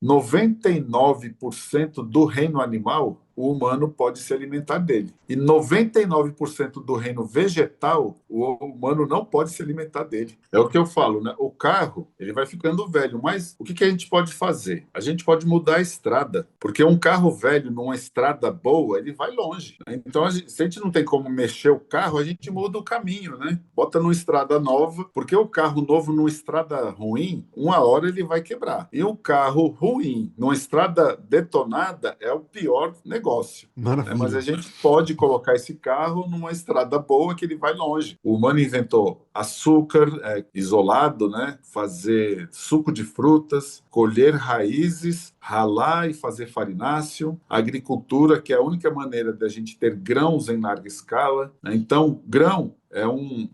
99% do reino animal, o humano pode se alimentar dele. E 99% do reino vegetal, o humano não pode se alimentar dele. É o que eu falo, né? O carro, ele vai ficando velho, mas o que que a gente pode fazer? A gente pode mudar a estrada, porque um carro velho numa estrada boa, ele vai longe, né? Então, se a gente não tem como mexer o carro, a gente muda o caminho, né? Bota numa estrada nova, porque o carro novo numa estrada ruim, uma hora ele vai quebrar. E o carro ruim numa estrada detonada é o pior negócio, né? Mas a Maravilha. gente pode colocar esse carro numa estrada boa que ele vai longe. O humano inventou açúcar isolado, né? Fazer suco de frutas, colher raízes, ralar e fazer farináceo, agricultura, que é a única maneira da gente ter grãos em larga escala, né? Então, grão é um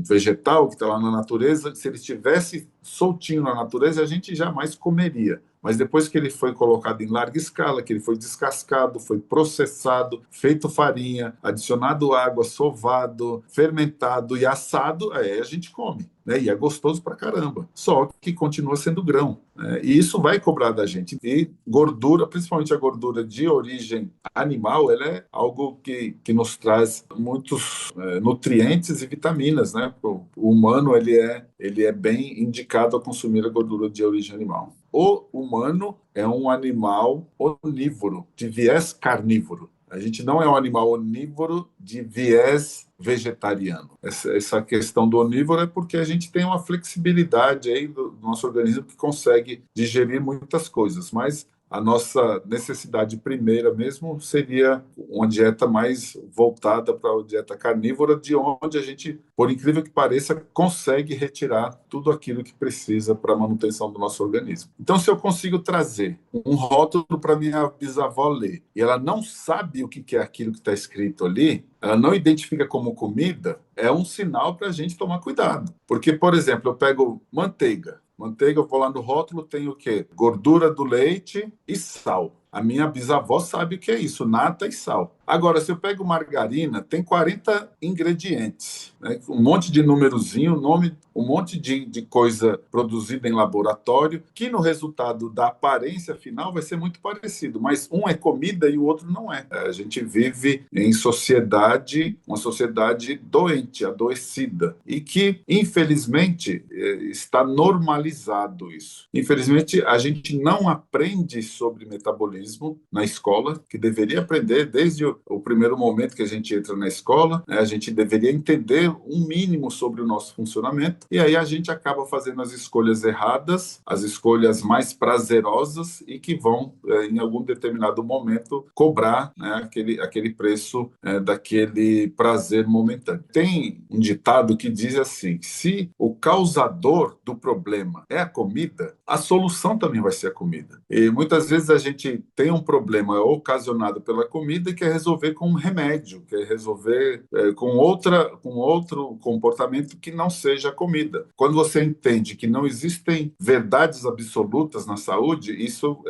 vegetal que está lá na natureza. Se ele estivesse soltinho na natureza, a gente jamais comeria. Mas depois que ele foi colocado em larga escala, que ele foi descascado, foi processado, feito farinha, adicionado água, sovado, fermentado e assado, aí a gente come, né? E é gostoso pra caramba. Só que continua sendo grão, né? E isso vai cobrar da gente. E gordura, principalmente a gordura de origem animal, ela é algo que nos traz muitos nutrientes e vitaminas, né? O humano, ele é bem indicado a consumir a gordura de origem animal. O humano é um animal onívoro, de viés carnívoro. A gente não é um animal onívoro de viés vegetariano. Essa questão do onívoro é porque a gente tem uma flexibilidade aí do nosso organismo que consegue digerir muitas coisas, mas a nossa necessidade primeira mesmo seria uma dieta mais voltada para a dieta carnívora, de onde a gente, por incrível que pareça, consegue retirar tudo aquilo que precisa para a manutenção do nosso organismo. Então, se eu consigo trazer um rótulo para minha bisavó ler e ela não sabe o que é aquilo que está escrito ali, ela não identifica como comida, é um sinal para a gente tomar cuidado. Porque, por exemplo, eu pego manteiga. Manteiga, eu vou lá no rótulo, tem o quê? Gordura do leite e sal. A minha bisavó sabe o que é isso, nata e sal. Agora, se eu pego margarina, tem 40 ingredientes, né? Um monte de numerozinho, nome, um monte de coisa produzida em laboratório, que no resultado da aparência final vai ser muito parecido, mas um é comida e o outro não é. A gente vive em sociedade, uma sociedade doente, adoecida, e que, infelizmente, está normalizado isso. Infelizmente, a gente não aprende sobre metabolismo na escola, que deveria aprender desde o primeiro momento que a gente entra na escola, né? A gente deveria entender um mínimo sobre o nosso funcionamento, e aí a gente acaba fazendo as escolhas erradas, as escolhas mais prazerosas e que vão, em algum determinado momento, cobrar, né, aquele preço daquele prazer momentâneo. Tem um ditado que diz assim: se o causador do problema é a comida, a solução também vai ser a comida. E muitas vezes a gente tem um problema ocasionado pela comida e quer resolver com um remédio, quer resolver com outro comportamento que não seja a comida. Quando você entende que não existem verdades absolutas na saúde, isso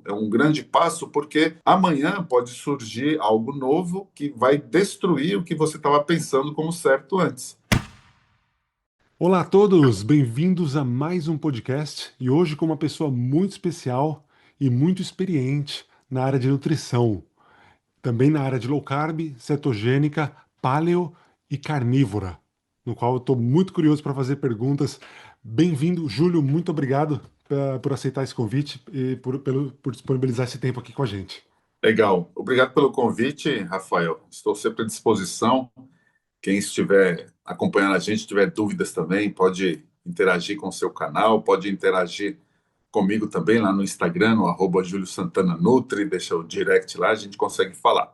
é um grande passo, porque amanhã pode surgir algo novo que vai destruir o que você estava pensando como certo antes. Olá a todos, bem-vindos a mais um podcast e hoje com uma pessoa muito especial e muito experiente na área de nutrição, também na área de low carb, cetogênica, paleo e carnívora, no qual eu estou muito curioso para fazer perguntas. Bem-vindo, Júlio, muito obrigado por aceitar esse convite e por disponibilizar esse tempo aqui com a gente. Legal. Obrigado pelo convite, Rafael. Estou sempre à disposição. Quem estiver acompanhando a gente, tiver dúvidas também, pode interagir com o seu canal, pode interagir comigo também lá no Instagram, no @Julio Santana Nutri, deixa o direct lá, a gente consegue falar,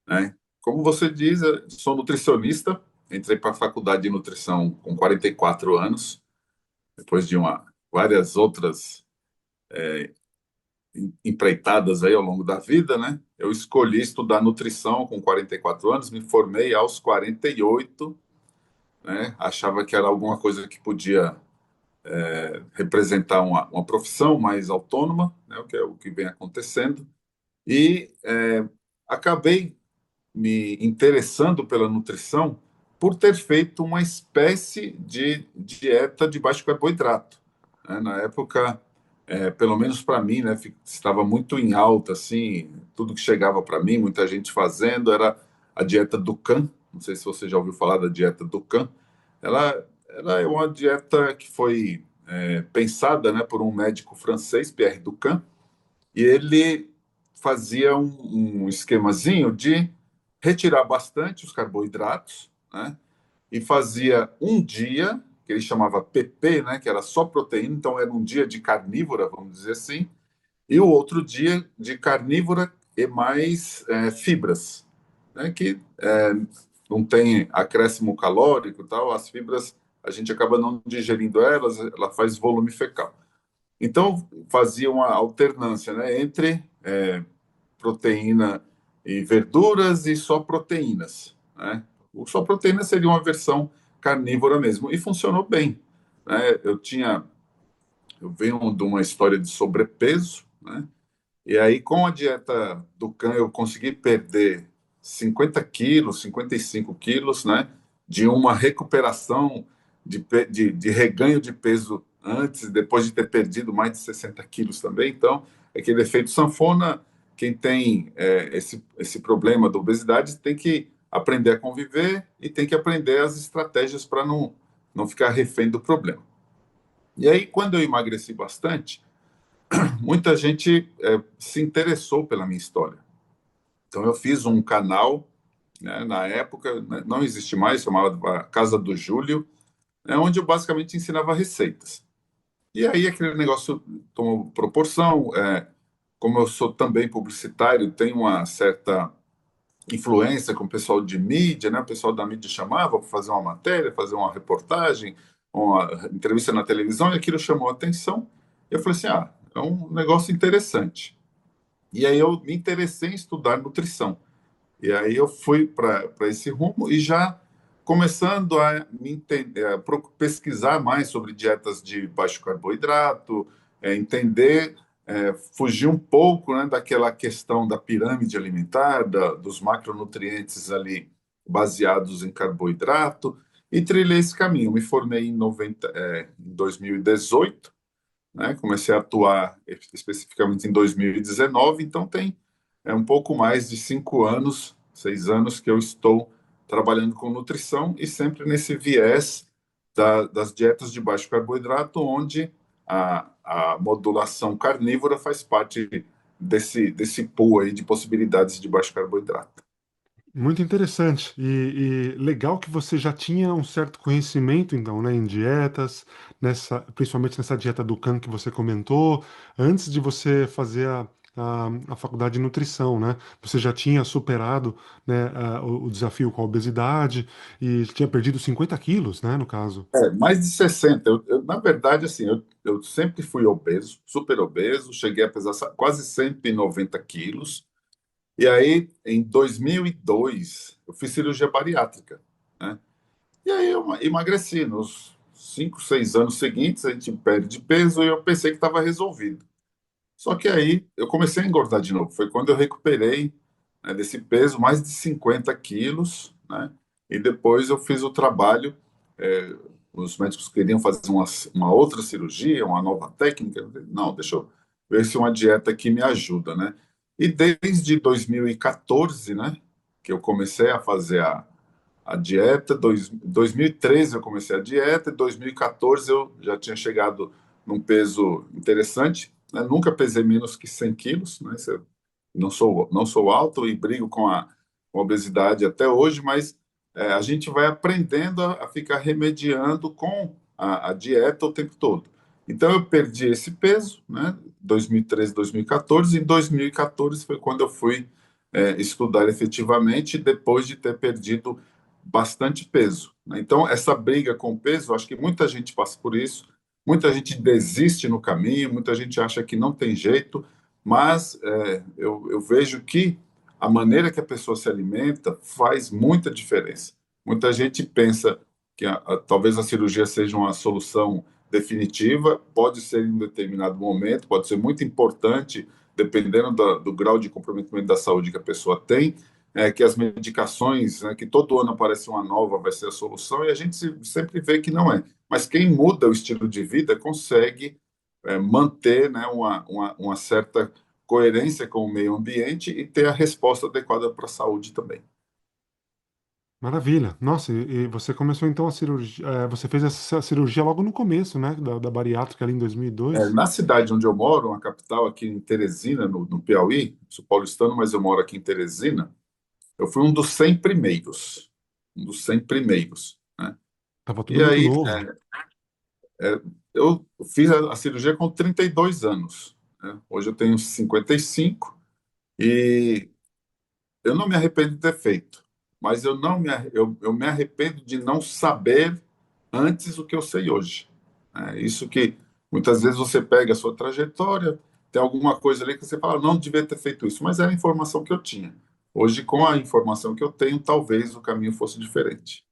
né? Como você diz, eu sou nutricionista, entrei para a faculdade de nutrição com 44 anos, depois de várias outras empreitadas aí ao longo da vida, né? Eu escolhi estudar nutrição com 44 anos, me formei aos 48, né? Achava que era alguma coisa que podia representar uma profissão mais autônoma, né? O que é o que vem acontecendo, e acabei me interessando pela nutrição por ter feito uma espécie de dieta de baixo carboidrato, né? Na época, pelo menos para mim, né, estava muito em alta, assim, tudo que chegava para mim, muita gente fazendo, era a dieta Dukan. Não sei se você já ouviu falar da dieta Dukan. Ela é uma dieta que foi pensada, né, por um médico francês, Pierre Dukan, e ele fazia um esquemazinho de retirar bastante os carboidratos, né, e fazia um dia, que ele chamava PP, né, que era só proteína, então era um dia de carnívora, vamos dizer assim, e o outro dia de carnívora e mais fibras, né, que não tem acréscimo calórico e tal, as fibras a gente acaba não digerindo elas, ela faz volume fecal. Então fazia uma alternância, né, entre proteína e verduras e só proteínas, né? O só proteína seria uma versão carnívora mesmo e funcionou bem, né? Eu venho de uma história de sobrepeso, né? E aí, com a dieta do Can, eu consegui perder 50 quilos, 55 quilos, né? De uma recuperação de reganho de peso antes, depois de ter perdido mais de 60 quilos também. Então, aquele efeito sanfona, quem tem esse problema da obesidade tem que aprender a conviver e tem que aprender as estratégias para não ficar refém do problema. E aí, quando eu emagreci bastante, muita gente se interessou pela minha história. Então, eu fiz um canal, né, na época, né, não existe mais, chamava Casa do Júlio, né, onde eu basicamente ensinava receitas. E aí aquele negócio tomou proporção. Como eu sou também publicitário, tenho uma certa influência com o pessoal de mídia, né? O pessoal da mídia chamava para fazer uma matéria, fazer uma reportagem, uma entrevista na televisão, e aquilo chamou a atenção. Eu falei assim, é um negócio interessante. E aí eu me interessei em estudar nutrição. E aí eu fui para esse rumo e já começando a me entender, pesquisar mais sobre dietas de baixo carboidrato, entender, fugir um pouco, né, daquela questão da pirâmide alimentar, dos macronutrientes ali baseados em carboidrato, e trilhei esse caminho. Me formei em 2018, né? Comecei a atuar especificamente em 2019, então tem um pouco mais de 5 anos, 6 anos que eu estou trabalhando com nutrição e sempre nesse viés das dietas de baixo carboidrato, onde a modulação carnívora faz parte desse pool aí de possibilidades de baixo carboidrato. Muito interessante e legal que você já tinha um certo conhecimento, então, né, em dietas, principalmente nessa dieta do Can que você comentou, antes de você fazer a faculdade de nutrição, né? Você já tinha superado, né, o desafio com a obesidade e tinha perdido 50 quilos, né, no caso. Mais de 60. Na verdade, assim, eu sempre fui obeso, super obeso, cheguei a pesar quase 190 quilos. E aí, em 2002, eu fiz cirurgia bariátrica, né? E aí eu emagreci. Nos 5, 6 anos seguintes, a gente perde peso e eu pensei que estava resolvido. Só que aí eu comecei a engordar de novo. Foi quando eu recuperei, né, desse peso, mais de 50 quilos, né? E depois eu fiz o trabalho. é, os médicos queriam fazer uma outra cirurgia, uma nova técnica. Eu falei, não, deixa eu ver se uma dieta que me ajuda, né? E desde 2014, né, que eu comecei a fazer a dieta. 2013 eu comecei a dieta, em 2014 eu já tinha chegado num peso interessante, né? Nunca pesei menos que 100 quilos, né? Não sou alto e brigo com a obesidade até hoje, mas a gente vai aprendendo a ficar remediando com a dieta o tempo todo. Então eu perdi esse peso, né? 2013, 2014. Em 2014 foi quando eu fui estudar efetivamente, depois de ter perdido bastante peso, né? Então, essa briga com o peso, acho que muita gente passa por isso, muita gente desiste no caminho, muita gente acha que não tem jeito, mas eu vejo que a maneira que a pessoa se alimenta faz muita diferença. Muita gente pensa que talvez a cirurgia seja uma solução definitiva, pode ser em um determinado momento, pode ser muito importante, dependendo do grau de comprometimento da saúde que a pessoa tem, que as medicações, né, que todo ano aparece uma nova, vai ser a solução, e a gente sempre vê que não é. Mas quem muda o estilo de vida consegue manter, né, uma certa coerência com o meio ambiente e ter a resposta adequada para a saúde também. Maravilha. Nossa, e você começou então a cirurgia, você fez essa cirurgia logo no começo, né, da bariátrica ali em 2002? Na cidade onde eu moro, uma capital aqui em Teresina, no Piauí, sou paulistano, mas eu moro aqui em Teresina, eu fui um dos 100 primeiros, um dos 100 primeiros, né? Tava tudo E muito aí, novo. eu fiz a cirurgia com 32 anos, né? Hoje eu tenho 55 e eu não me arrependo de ter feito, mas eu não me, arre- eu me arrependo de não saber antes o que eu sei hoje. É isso que muitas vezes você pega a sua trajetória, tem alguma coisa ali que você fala, não devia ter feito isso, mas era a informação que eu tinha. Hoje, com a informação que eu tenho, talvez o caminho fosse diferente.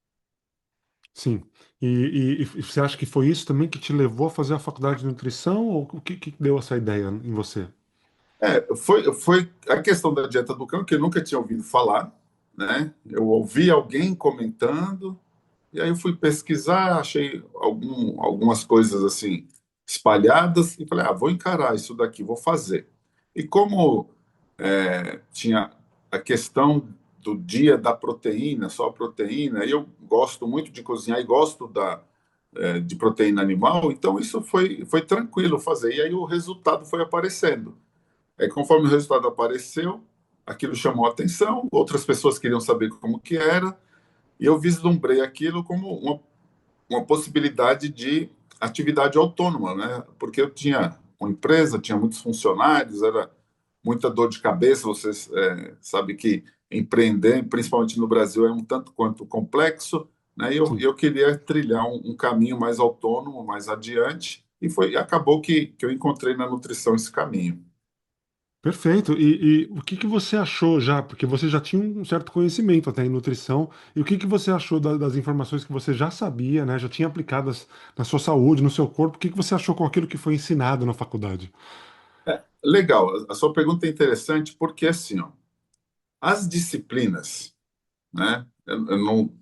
Sim. E você acha que foi isso também que te levou a fazer a faculdade de nutrição ou o que deu essa ideia em você? Foi a questão da dieta do cão, que eu nunca tinha ouvido falar, né? Eu ouvi alguém comentando, e aí eu fui pesquisar, achei algumas coisas assim espalhadas e falei, vou encarar isso daqui, vou fazer. E como tinha a questão do dia da proteína, só proteína, e eu gosto muito de cozinhar e gosto de proteína animal, então isso foi tranquilo fazer. E aí o resultado foi aparecendo. Conforme o resultado apareceu, aquilo chamou a atenção, outras pessoas queriam saber como que era, e eu vislumbrei aquilo como uma possibilidade de atividade autônoma, né? Porque eu tinha uma empresa, tinha muitos funcionários, era muita dor de cabeça. Você sabe que empreender, principalmente no Brasil, é um tanto quanto complexo, né? E Sim. eu queria trilhar um caminho mais autônomo, mais adiante, e acabou que eu encontrei na nutrição esse caminho. Perfeito. E o que você achou já? Porque você já tinha um certo conhecimento até em nutrição. E o que você achou das informações que você já sabia, né? Já tinha aplicadas na sua saúde, no seu corpo? O que você achou com aquilo que foi ensinado na faculdade? Legal, a sua pergunta é interessante porque assim, ó, as disciplinas, né? Eu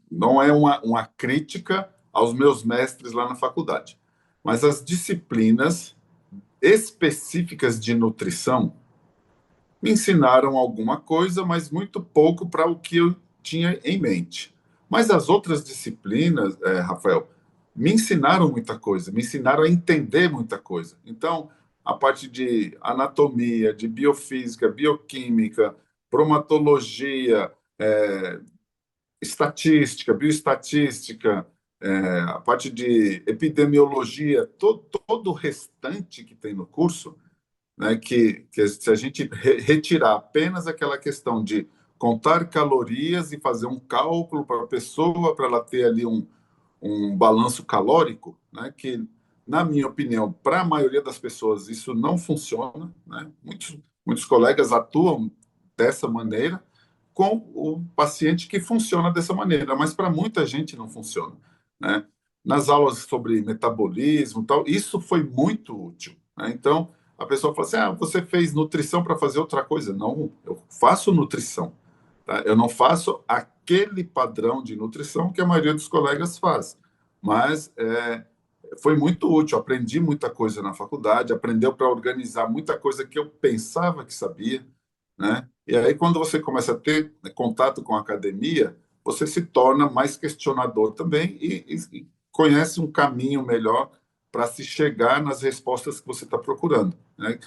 não é uma crítica aos meus mestres lá na faculdade, mas as disciplinas específicas de nutrição me ensinaram alguma coisa, mas muito pouco para o que eu tinha em mente. Mas as outras disciplinas, Rafael, me ensinaram muita coisa, me ensinaram a entender muita coisa. Então, a parte de anatomia, de biofísica, bioquímica, bromatologia, estatística, bioestatística, a parte de epidemiologia, todo o restante que tem no curso, né, que se a gente retirar apenas aquela questão de contar calorias e fazer um cálculo para a pessoa, para ela ter ali um balanço calórico, né, que, na minha opinião, para a maioria das pessoas isso não funciona, né? Muitos colegas atuam dessa maneira com o paciente que funciona dessa maneira, mas para muita gente não funciona, né? Nas aulas sobre metabolismo, tal, isso foi muito útil, né? Então, a pessoa fala assim: você fez nutrição para fazer outra coisa? Não, eu faço nutrição, tá? Eu não faço aquele padrão de nutrição que a maioria dos colegas faz, mas foi muito útil. Aprendi muita coisa na faculdade, aprendeu para organizar muita coisa que eu pensava que sabia, né? E aí, quando você começa a ter contato com a academia, você se torna mais questionador também e conhece um caminho melhor para se chegar nas respostas que você está procurando, né?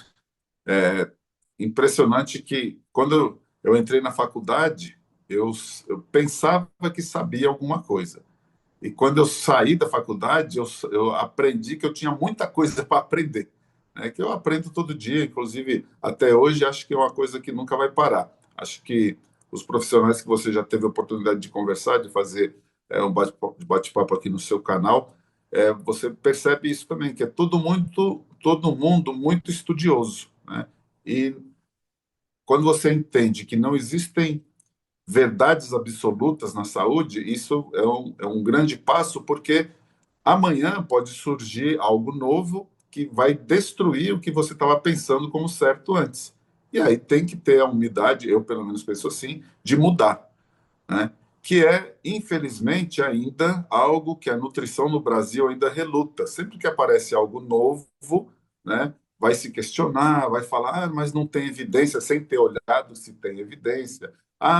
Impressionante que quando eu entrei na faculdade, eu pensava que sabia alguma coisa. E quando eu saí da faculdade, eu aprendi que eu tinha muita coisa para aprender, né? Que eu aprendo todo dia, inclusive até hoje, acho que é uma coisa que nunca vai parar. Acho que os profissionais que você já teve a oportunidade de conversar, de fazer um bate-papo aqui no seu canal, você percebe isso também, que é todo mundo muito estudioso, né? E quando você entende que não existem verdades absolutas na saúde, isso é um grande passo, porque amanhã pode surgir algo novo que vai destruir o que você estava pensando como certo antes. E aí tem que ter a humildade, eu pelo menos penso assim, de mudar, né? Que é, infelizmente, ainda algo que a nutrição no Brasil ainda reluta. Sempre que aparece algo novo, né? Vai se questionar, vai falar, mas não tem evidência, sem ter olhado se tem evidência.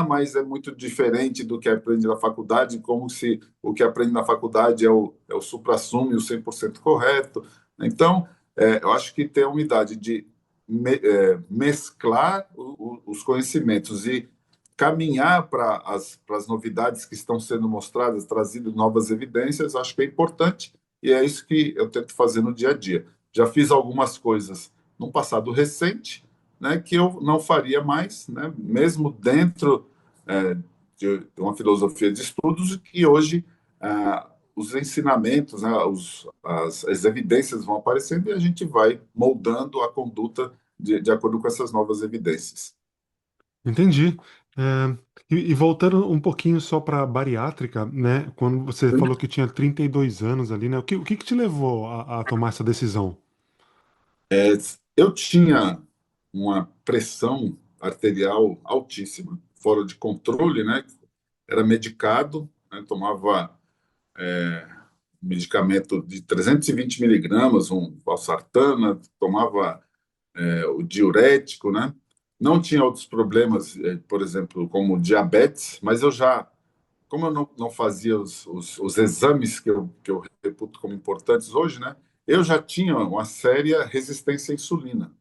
Mas é muito diferente do que aprende na faculdade, como se o que aprende na faculdade é o suprassumo e o 100% correto. Então, eu acho que ter a umidade de mesclar os conhecimentos e caminhar para as novidades que estão sendo mostradas, trazendo novas evidências, acho que é importante e é isso que eu tento fazer no dia a dia. Já fiz algumas coisas no passado recente, né, que eu não faria mais, né, mesmo dentro de uma filosofia de estudos, que hoje os ensinamentos, né, as evidências vão aparecendo e a gente vai moldando a conduta de acordo com essas novas evidências. Entendi. É, e voltando um pouquinho só para bariátrica, né? Quando você falou que tinha 32 anos ali, né? O que te levou a tomar essa decisão? Eu tinha uma pressão arterial altíssima, fora de controle, né? Era medicado, né? Tomava medicamento de 320 miligramas, um valsartana, tomava o diurético, né? Não tinha outros problemas, por exemplo, como diabetes, mas como eu não fazia os exames que eu reputo como importantes hoje, né? Eu já tinha uma séria resistência à insulina,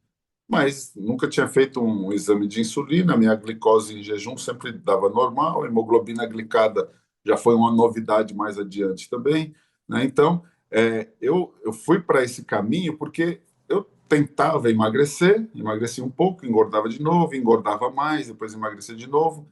mas nunca tinha feito um exame de insulina. Minha glicose em jejum sempre dava normal, a hemoglobina glicada já foi uma novidade mais adiante também, né? Então, eu fui para esse caminho porque eu tentava emagrecer, emagrecia um pouco, engordava de novo, engordava mais, depois emagrecia de novo.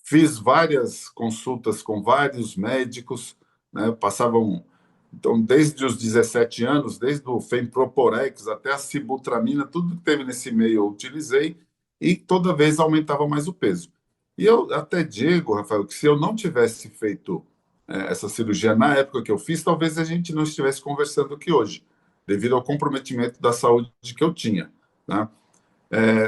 Fiz várias consultas com vários médicos, né? Passavam, então, desde os 17 anos, desde o Femproporex até a sibutramina, tudo que teve nesse meio eu utilizei e toda vez aumentava mais o peso. E eu até digo, Rafael, que se eu não tivesse feito essa cirurgia na época que eu fiz, talvez a gente não estivesse conversando aqui hoje, devido ao comprometimento da saúde que eu tinha, né?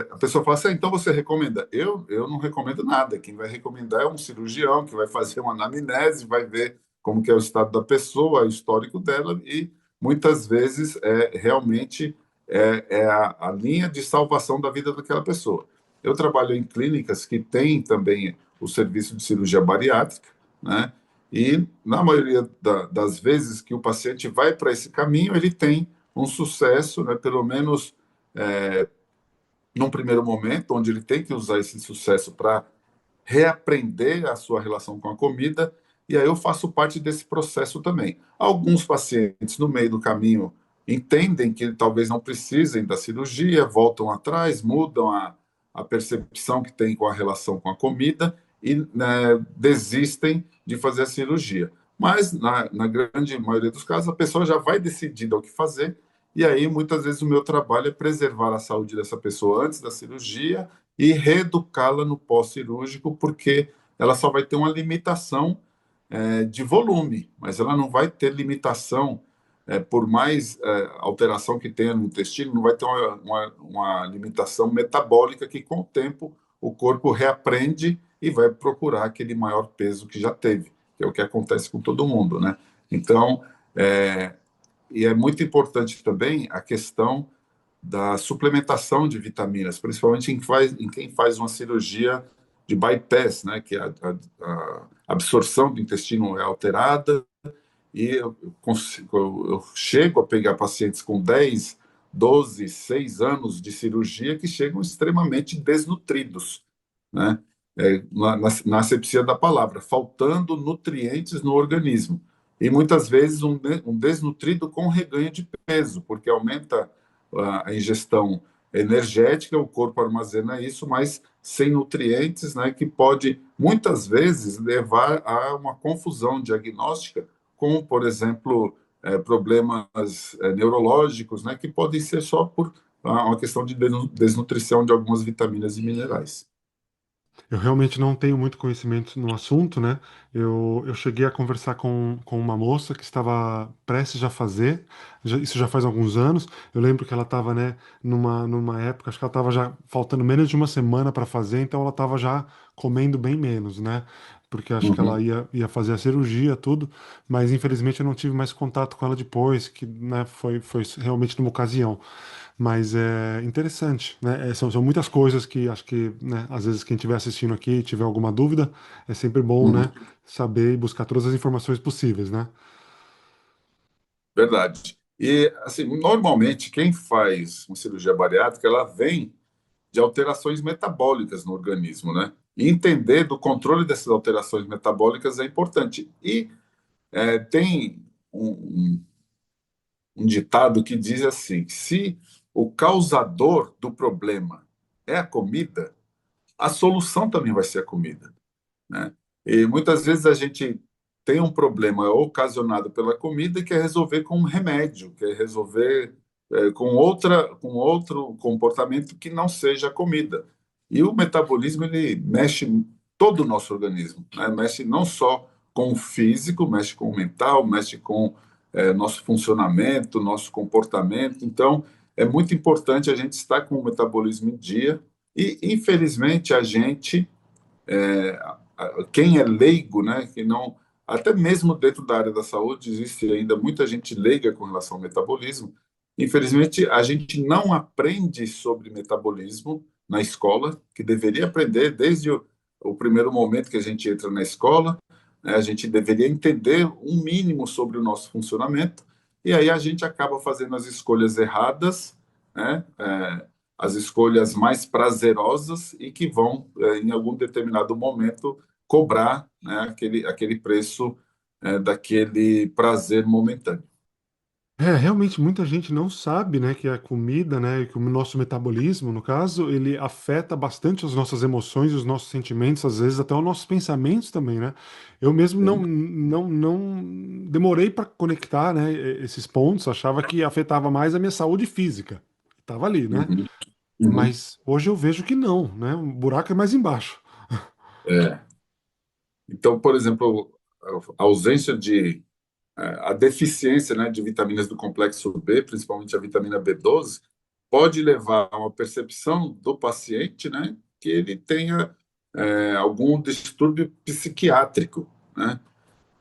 A pessoa fala assim, então você recomenda? Eu não recomendo nada. Quem vai recomendar é um cirurgião que vai fazer uma anamnese, vai ver como que é o estado da pessoa, o histórico dela e muitas vezes realmente é a linha de salvação da vida daquela pessoa. Eu trabalho em clínicas que têm também o serviço de cirurgia bariátrica, né? E na maioria das vezes que o paciente vai para esse caminho, ele tem um sucesso, né? Pelo menos num primeiro momento, onde ele tem que usar esse sucesso para reaprender a sua relação com a comida, e aí eu faço parte desse processo também. Alguns pacientes, no meio do caminho, entendem que talvez não precisem da cirurgia, voltam atrás, mudam a percepção que tem com a relação com a comida e, né, desistem de fazer a cirurgia. Mas, na grande maioria dos casos, a pessoa já vai decidida o que fazer e aí, muitas vezes, o meu trabalho é preservar a saúde dessa pessoa antes da cirurgia e reeducá-la no pós-cirúrgico, porque ela só vai ter uma limitação de volume, mas ela não vai ter limitação, por mais alteração que tenha no intestino, não vai ter uma limitação metabólica que, com o tempo, o corpo reaprende e vai procurar aquele maior peso que já teve, que é o que acontece com todo mundo, né? Então, e é muito importante também a questão da suplementação de vitaminas, principalmente em quem faz uma cirurgia de bypass, né, que a absorção do intestino é alterada, e eu chego a pegar pacientes com 10, 12, 6 anos de cirurgia que chegam extremamente desnutridos, né? Na asepsia da palavra, faltando nutrientes no organismo. E muitas vezes um desnutrido com reganho de peso, porque aumenta a ingestão energética, o corpo armazena isso, mas sem nutrientes, né, que pode muitas vezes levar a uma confusão diagnóstica, como, por exemplo, problemas neurológicos, né, que podem ser só por uma questão de desnutrição de algumas vitaminas e minerais. Eu realmente não tenho muito conhecimento no assunto, né? Eu cheguei a conversar com uma moça que estava prestes a fazer, isso já faz alguns anos. Eu lembro que ela estava, né, numa época, acho que ela estava já faltando menos de uma semana para fazer, então ela estava já comendo bem menos, né? porque acho que ela Uhum. ia fazer a cirurgia, tudo, mas infelizmente eu não tive mais contato com ela depois, que, né, foi realmente numa ocasião. Mas é interessante, né? São muitas coisas que acho que, né, às vezes quem estiver assistindo aqui e tiver alguma dúvida, é sempre bom, Uhum. né, saber e buscar todas as informações possíveis, né? Verdade. E, assim, normalmente, quem faz uma cirurgia bariátrica, ela vem de alterações metabólicas no organismo, né? E entender do controle dessas alterações metabólicas é importante. E tem um ditado que diz assim: se o causador do problema é a comida, a solução também vai ser a comida, né? E muitas vezes a gente tem um problema ocasionado pela comida e quer resolver com um remédio, quer resolver com outro comportamento que não seja a comida. E o metabolismo ele mexe em todo o nosso organismo, né? Mexe não só com o físico, mexe com o mental, mexe com nosso funcionamento, nosso comportamento. Então, é muito importante a gente estar com o metabolismo em dia. E, infelizmente, a gente quem é leigo, né, que não, até mesmo dentro da área da saúde existe ainda muita gente leiga com relação ao metabolismo. Infelizmente, a gente não aprende sobre metabolismo na escola, que deveria aprender desde o primeiro momento que a gente entra na escola, né, a gente deveria entender um mínimo sobre o nosso funcionamento, e aí a gente acaba fazendo as escolhas erradas, né, as escolhas mais prazerosas e que vão, em algum determinado momento, cobrar, né, aquele preço daquele prazer momentâneo. Realmente muita gente não sabe, né, que a comida, né, que o nosso metabolismo, no caso, ele afeta bastante as nossas emoções, os nossos sentimentos, às vezes até os nossos pensamentos também, né? Eu mesmo não demorei para conectar, né, esses pontos, achava que afetava mais a minha saúde física. Estava ali, né? Uhum, uhum. Mas hoje eu vejo que não, né? O buraco é mais embaixo. É. Então, por exemplo, a ausência de a deficiência, né, de vitaminas do complexo B, principalmente a vitamina B12, pode levar a uma percepção do paciente, né, que ele tenha algum distúrbio psiquiátrico, né?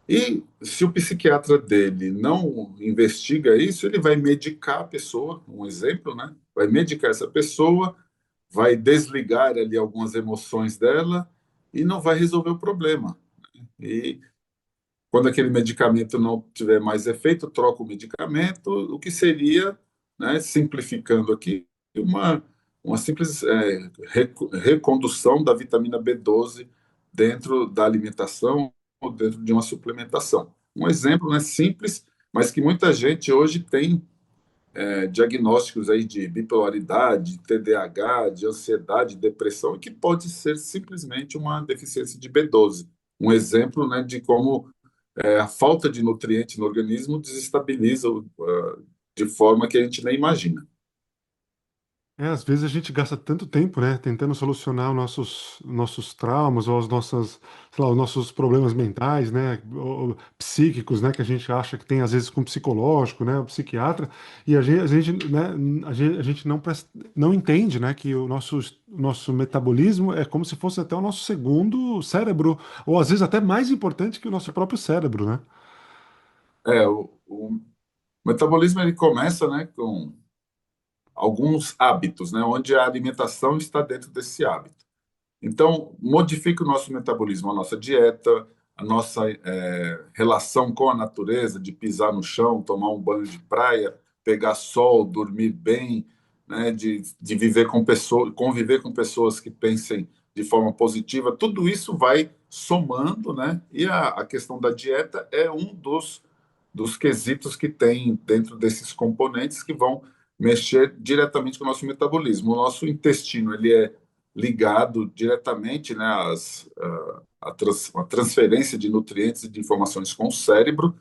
E se o psiquiatra dele não investiga isso, ele vai medicar a pessoa, um exemplo, né? Vai medicar essa pessoa, vai desligar ali algumas emoções dela e não vai resolver o problema. E quando aquele medicamento não tiver mais efeito, troca o medicamento, o que seria, né, simplificando aqui, uma simples recondução da vitamina B12 dentro da alimentação ou dentro de uma suplementação. Um exemplo, né, simples, mas que muita gente hoje tem diagnósticos aí de bipolaridade, TDAH, de ansiedade, depressão, e que pode ser simplesmente uma deficiência de B12. Um exemplo, né, de como a falta de nutriente no organismo desestabiliza de forma que a gente nem imagina. Às vezes a gente gasta tanto tempo, né, tentando solucionar os nossos traumas ou as nossas, sei lá, os nossos problemas mentais, né, ou psíquicos, né, que a gente acha que tem às vezes com o psicológico, né, o psiquiatra, e né, a gente não entende, né, que o nosso metabolismo é como se fosse até o nosso segundo cérebro, ou às vezes até mais importante que o nosso próprio cérebro, né? O metabolismo ele começa, né, com alguns hábitos, né, onde a alimentação está dentro desse hábito. Então, modifica o nosso metabolismo, a nossa dieta, a nossa relação com a natureza, de pisar no chão, tomar um banho de praia, pegar sol, dormir bem, né, de viver com pessoas, conviver com pessoas que pensem de forma positiva, tudo isso vai somando, né? E a questão da dieta é um dos quesitos que tem dentro desses componentes que vão mexer diretamente com o nosso metabolismo. O nosso intestino, ele é ligado diretamente, né, a transferência de nutrientes e de informações com o cérebro,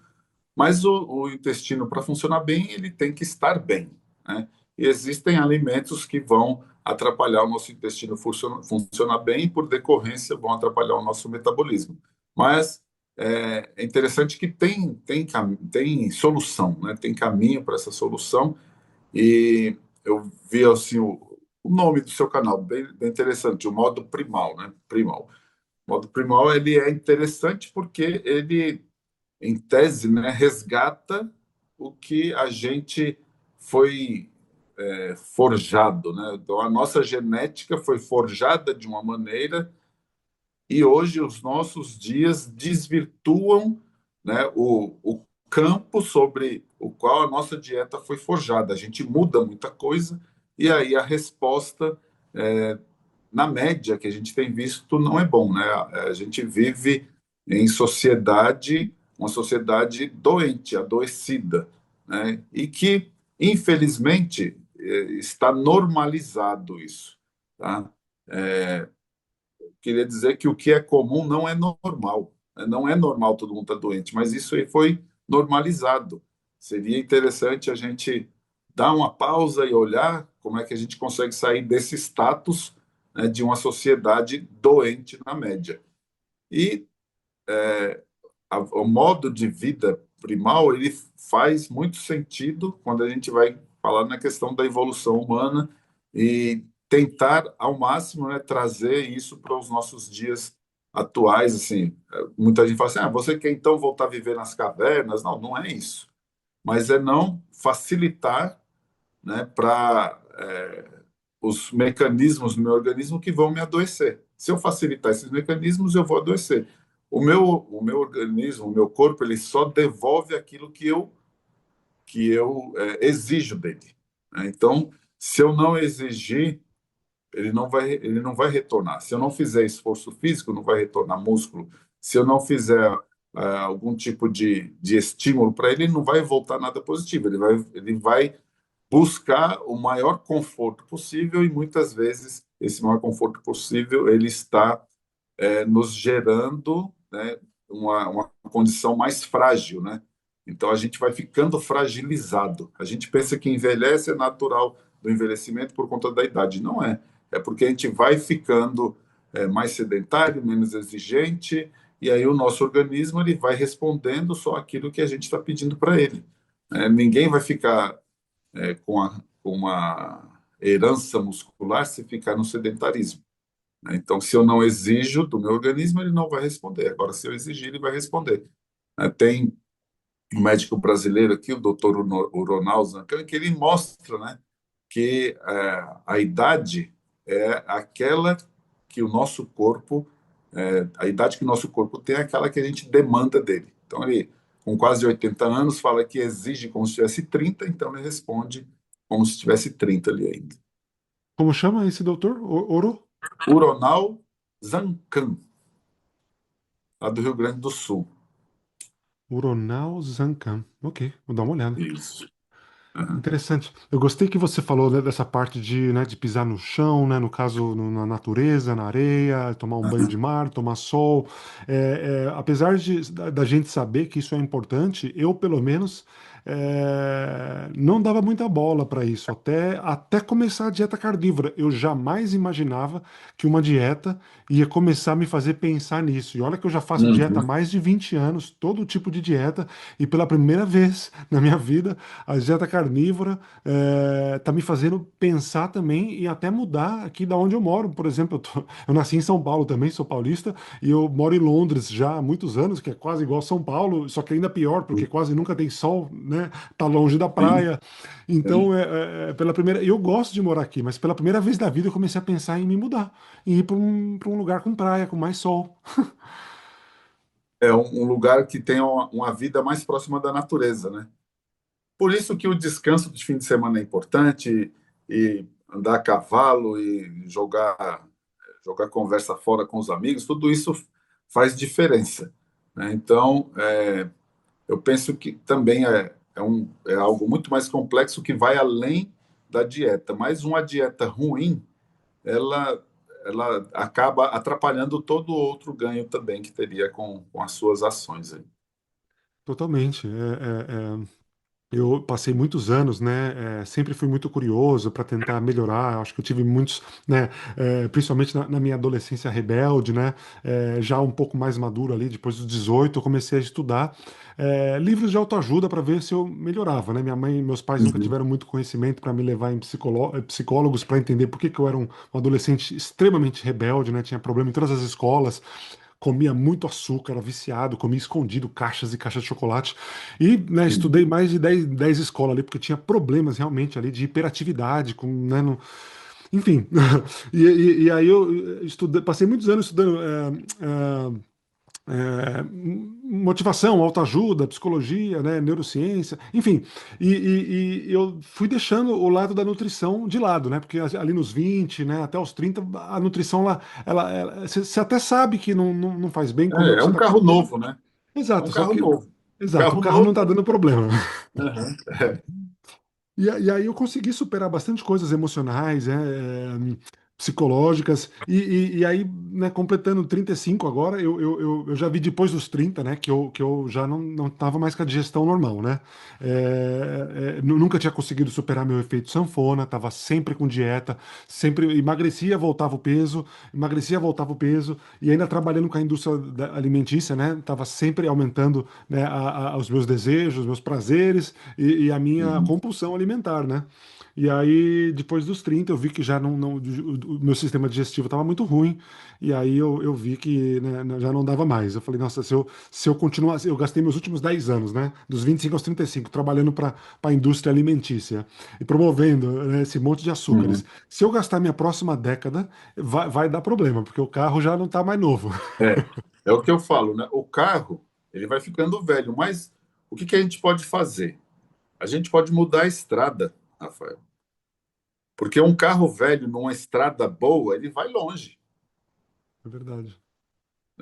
mas o intestino, para funcionar bem, ele tem que estar bem, né? E existem alimentos que vão atrapalhar o nosso intestino funcionar bem e, por decorrência, vão atrapalhar o nosso metabolismo. Mas é interessante que tem solução, né? Tem caminho para essa solução. E eu vi assim, o nome do seu canal, bem interessante, o modo primal, né? Primal. O modo primal ele é interessante porque ele, em tese, né, resgata o que a gente foi forjado, né? Então, a nossa genética foi forjada de uma maneira e hoje os nossos dias desvirtuam, né, o campo sobre o qual a nossa dieta foi forjada. A gente muda muita coisa e aí a resposta, na média que a gente tem visto, não é bom, né? A gente vive em sociedade, uma sociedade doente, adoecida, né? E que, infelizmente, está normalizado isso, tá? Queria dizer que o que é comum não é normal. Né? Não é normal todo mundo estar doente, mas isso aí foi normalizado. Seria interessante a gente dar uma pausa e olhar como é que a gente consegue sair desse status, né, de uma sociedade doente na média. E o modo de vida primal ele faz muito sentido quando a gente vai falar na questão da evolução humana e tentar ao máximo, né, trazer isso para os nossos dias atuais. Assim, muita gente fala assim: você quer então voltar a viver nas cavernas? Não, não é isso, mas é não facilitar, né, para os mecanismos do meu organismo que vão me adoecer. Se eu facilitar esses mecanismos, eu vou adoecer. O meu organismo, o meu corpo, ele só devolve aquilo que eu exijo dele. Né? Então, se eu não exigir, ele não vai retornar. Se eu não fizer esforço físico, não vai retornar músculo. Se eu não fizer algum tipo de estímulo para ele, não vai voltar nada positivo. Ele vai buscar o maior conforto possível e muitas vezes esse maior conforto possível ele está nos gerando, né, uma condição mais frágil, né? Então a gente vai ficando fragilizado. A gente pensa que envelhece é natural do envelhecimento por conta da idade. Não é. É porque a gente vai ficando mais sedentário, menos exigente, e aí o nosso organismo ele vai respondendo só aquilo que a gente está pedindo para ele. Ninguém vai ficar com uma herança muscular se ficar no sedentarismo. Né? Então, se eu não exijo do meu organismo, ele não vai responder. Agora, se eu exigir, ele vai responder. Tem um médico brasileiro aqui, o doutor Uronal Zancan, que ele mostra, né, que a idade é aquela que o nosso corpo, a idade que o nosso corpo tem é aquela que a gente demanda dele. Então, ele, com quase 80 anos, fala que exige como se tivesse 30, então ele responde como se tivesse 30 ali ainda. Como chama esse doutor? Oro? Uronal Zancan, lá do Rio Grande do Sul. Uronal Zancan. Ok, vou dar uma olhada. Isso. Aham. Interessante. Eu gostei que você falou, né, dessa parte de, né, de pisar no chão, né, no caso na natureza, na areia, tomar um banho de mar, tomar sol. Apesar da gente saber que isso é importante, eu pelo menos não dava muita bola para isso. Até começar a dieta carnívora, eu jamais imaginava que uma dieta ia começar a me fazer pensar nisso. E olha que eu já faço dieta há Uhum. mais de 20 anos, todo tipo de dieta, e pela primeira vez na minha vida a dieta carnívora tá me fazendo pensar também e até mudar aqui da onde eu moro. Por exemplo, eu nasci em São Paulo também, sou paulista, e eu moro em Londres já há muitos anos, que é quase igual a São Paulo, só que ainda pior, porque quase nunca tem sol, né? Tá longe da Sim, praia. Então, sim. pela primeira, eu gosto de morar aqui, mas pela primeira vez da vida eu comecei a pensar em me mudar, em ir para um lugar com praia, com mais sol. É um lugar que tem uma vida mais próxima da natureza, né? Por isso que o descanso de fim de semana é importante e andar a cavalo e jogar conversa fora com os amigos, tudo isso faz diferença, né? Então, eu penso que também é algo muito mais complexo que vai além da dieta. Mas uma dieta ruim, ela, ela acaba atrapalhando todo o outro ganho também que teria com as suas ações aí. Totalmente. Eu passei muitos anos, né? Sempre fui muito curioso para tentar melhorar. Acho que eu tive muitos, né? Principalmente na minha adolescência rebelde, né? Já um pouco mais maduro ali, depois dos 18, eu comecei a estudar livros de autoajuda para ver se eu melhorava, né? Minha mãe e meus pais nunca Uhum. tiveram muito conhecimento para me levar em psicólogos para entender por que que eu era um adolescente extremamente rebelde, né? Tinha problema em todas as escolas. Comia muito açúcar, era viciado, comia escondido caixas e caixas de chocolate. E, né, estudei mais de 10 escolas ali, porque tinha problemas realmente ali de hiperatividade, com, né, enfim. E aí eu estudei, passei muitos anos estudando motivação, autoajuda, psicologia, né, neurociência, enfim. E eu fui deixando o lado da nutrição de lado, né? Porque ali nos 20, né, até os 30, a nutrição lá, você até sabe que não faz bem quando É você um está carro acostumado. novo, né? É um Exato, só carro que, novo. exato, o Carro carro não está novo. dando problema. Aham. E aí eu consegui superar bastante coisas emocionais, psicológicas, e aí, né, completando 35 agora, eu já vi depois dos 30, né, que eu já não tava mais com a digestão normal, né? Nunca tinha conseguido superar meu efeito sanfona, tava sempre com dieta, sempre emagrecia, voltava o peso, emagrecia, voltava o peso, e ainda trabalhando com a indústria alimentícia, né, tava sempre aumentando, né, os meus desejos, os meus prazeres, e a minha Uhum. compulsão alimentar, né? E aí, depois dos 30 eu vi que já o meu sistema digestivo estava muito ruim, e aí eu vi que, né, já não dava mais. Eu falei, nossa, se eu continuar, eu gastei meus últimos 10 anos, né, dos 25 aos 35 trabalhando para a indústria alimentícia e promovendo, né, esse monte de açúcares. Uhum. Se eu gastar minha próxima década, vai dar problema, porque o carro já não está mais novo. É, é o que eu falo, né? O carro, ele vai ficando velho, mas o que que a gente pode fazer? A gente pode mudar a estrada, Rafael. Porque um carro velho numa estrada boa, ele vai longe. É verdade.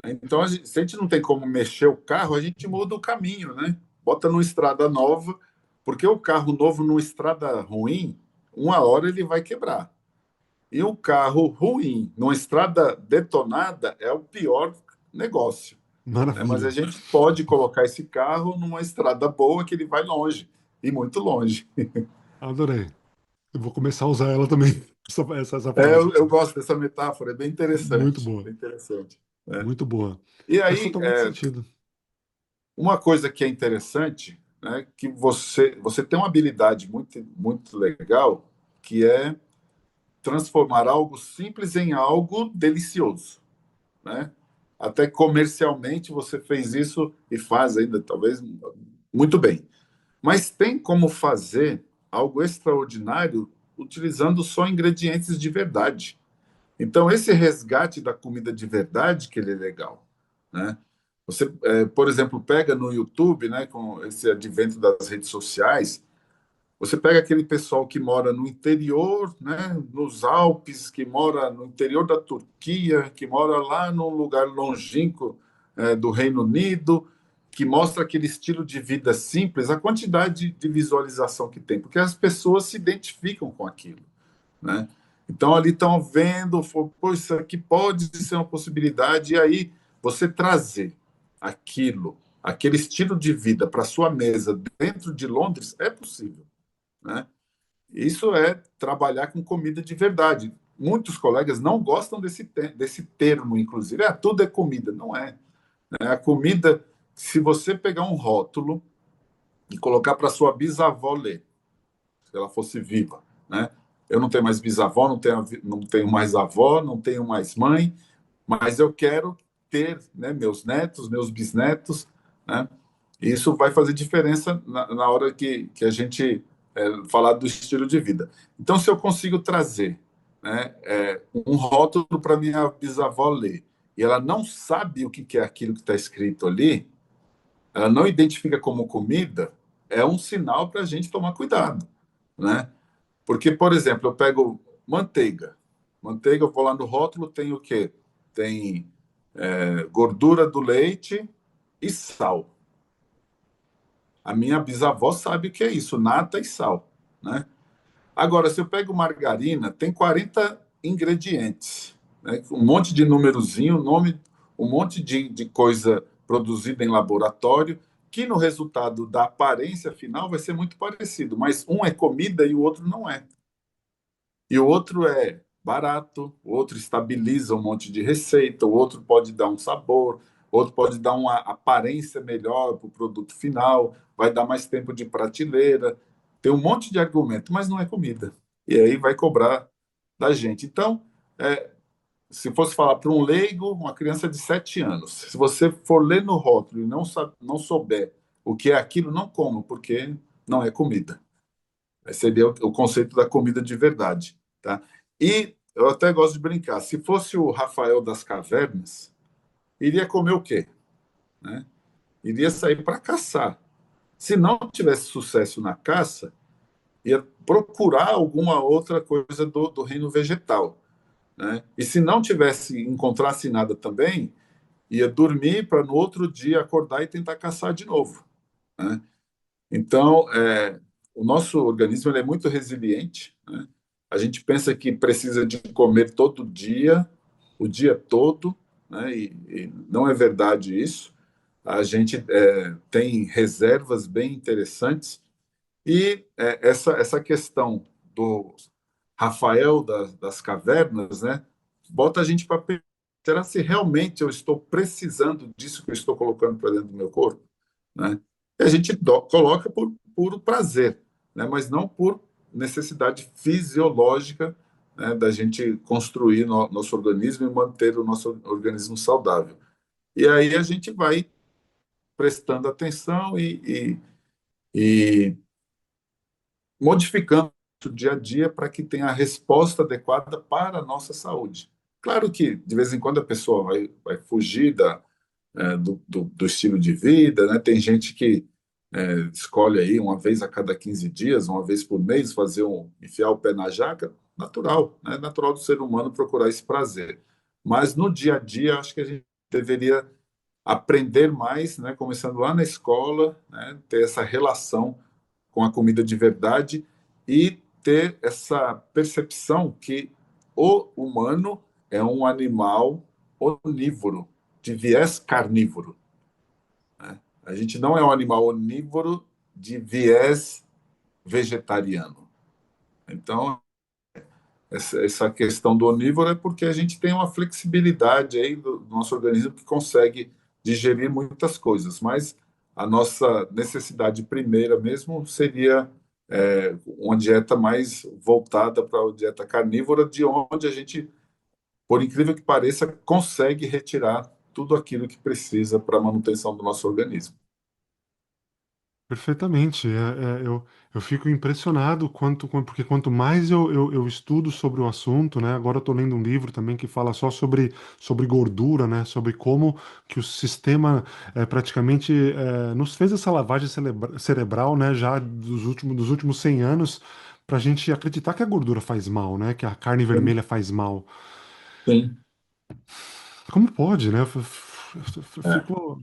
Né? Então, se a gente não tem como mexer o carro, a gente muda o caminho, né? Bota numa estrada nova, porque o carro novo numa estrada ruim, uma hora ele vai quebrar. E o carro ruim numa estrada detonada é o pior negócio. Né? Mas a Maravilha. gente pode colocar esse carro numa estrada boa que ele vai longe, e muito longe. Adorei. Eu vou começar a usar ela também, essa É, frase. eu gosto dessa metáfora, é Muito boa, bem interessante. Né? muito boa. E Faz aí, totalmente sentido. uma coisa que é interessante, né, que você tem uma habilidade muito legal, que é transformar algo simples em algo delicioso, né? Até comercialmente você fez isso e faz ainda, talvez, muito bem. Mas tem como fazer algo extraordinário utilizando só ingredientes de verdade. Então, esse resgate da comida de verdade que ele é legal, né? Você, por exemplo, pega no YouTube, né, com esse advento das redes sociais, você pega aquele pessoal que mora no interior, né, nos Alpes, que mora no interior da Turquia, que mora lá num lugar longínquo, do Reino Unido, que mostra aquele estilo de vida simples, a quantidade de visualização que tem, porque as pessoas se identificam com aquilo, né? Então ali estão vendo, pô, isso aqui pode ser uma possibilidade, e aí você trazer aquilo, aquele estilo de vida para sua mesa dentro de Londres é possível, né? Isso é trabalhar com comida de verdade. Muitos colegas não gostam desse termo, inclusive. Tudo é comida. Não é. Né? A comida, se você pegar um rótulo e colocar para sua bisavó ler, se ela fosse viva, né? Eu não tenho mais bisavó, não tenho mais avó, não tenho mais mãe, mas eu quero ter, né, meus netos, meus bisnetos, né? Isso vai fazer diferença na hora que a gente falar do estilo de vida. Então, se eu consigo trazer, né, um rótulo para minha bisavó ler, e ela não sabe o que é aquilo que está escrito ali, ela não identifica como comida, é um sinal para a gente tomar cuidado, né? Porque, por exemplo, eu pego manteiga. Manteiga, eu vou lá no rótulo, tem o quê? Tem gordura do leite e sal. A minha bisavó sabe o que é isso, nata e sal, né? Agora, se eu pego margarina, tem 40 ingredientes, né? Um monte de númerozinho, nome, um monte de coisa produzida em laboratório, que no resultado da aparência final vai ser muito parecido, mas um é comida e o outro não é. E o outro é barato, o outro estabiliza um monte de receita, o outro pode dar um sabor, o outro pode dar uma aparência melhor para o produto final, vai dar mais tempo de prateleira. Tem um monte de argumento, mas não é comida. E aí vai cobrar da gente. Então, se fosse falar para um leigo, uma criança de 7 anos, se você for ler no rótulo e não souber o que é aquilo, não coma, porque não é comida. Esse seria o conceito da comida de verdade, tá? E eu até gosto de brincar. Se fosse o Rafael das Cavernas, iria comer o quê? Né? Iria sair para caçar. Se não tivesse sucesso na caça, ia procurar alguma outra coisa do reino vegetal, né? E se não encontrasse nada também, ia dormir para no outro dia acordar e tentar caçar de novo, né? Então, o nosso organismo ele é muito resiliente, né? A gente pensa que precisa de comer todo dia, o dia todo, né? E não é verdade isso. A gente tem reservas bem interessantes e essa questão do Rafael das cavernas, né? Bota a gente para pensar, será se realmente eu estou precisando disso que eu estou colocando para dentro do meu corpo? Né? E a gente coloca por puro prazer, né? Mas não por necessidade fisiológica, né? Da gente construir nosso organismo e manter o nosso organismo saudável. E aí a gente vai prestando atenção e modificando o dia a dia para que tenha a resposta adequada para a nossa saúde. Claro que, de vez em quando, a pessoa vai fugir do estilo de vida, né? Tem gente que escolhe aí uma vez a cada 15 dias, uma vez por mês, enfiar o pé na jaca, natural, né? Natural do ser humano procurar esse prazer. Mas no dia a dia, acho que a gente deveria aprender mais, né? Começando lá na escola, né? Ter essa relação com a comida de verdade e ter essa percepção que o humano é um animal onívoro, de viés carnívoro. A gente não é um animal onívoro de viés vegetariano. Então, essa questão do onívoro é porque a gente tem uma flexibilidade aí do nosso organismo que consegue digerir muitas coisas, mas a nossa necessidade primeira mesmo seria uma dieta mais voltada para a dieta carnívora, de onde a gente, por incrível que pareça, consegue retirar tudo aquilo que precisa para a manutenção do nosso organismo. Perfeitamente. Eu fico impressionado porque quanto mais eu estudo sobre o assunto, né? Agora eu estou lendo um livro também que fala só sobre gordura, né? Sobre como que o sistema praticamente nos fez essa lavagem cerebral, né? Já dos últimos 100 anos, para a gente acreditar que a gordura faz mal, né? Que a carne Sim, vermelha faz mal. sim. Como pode, né? Eu É. fico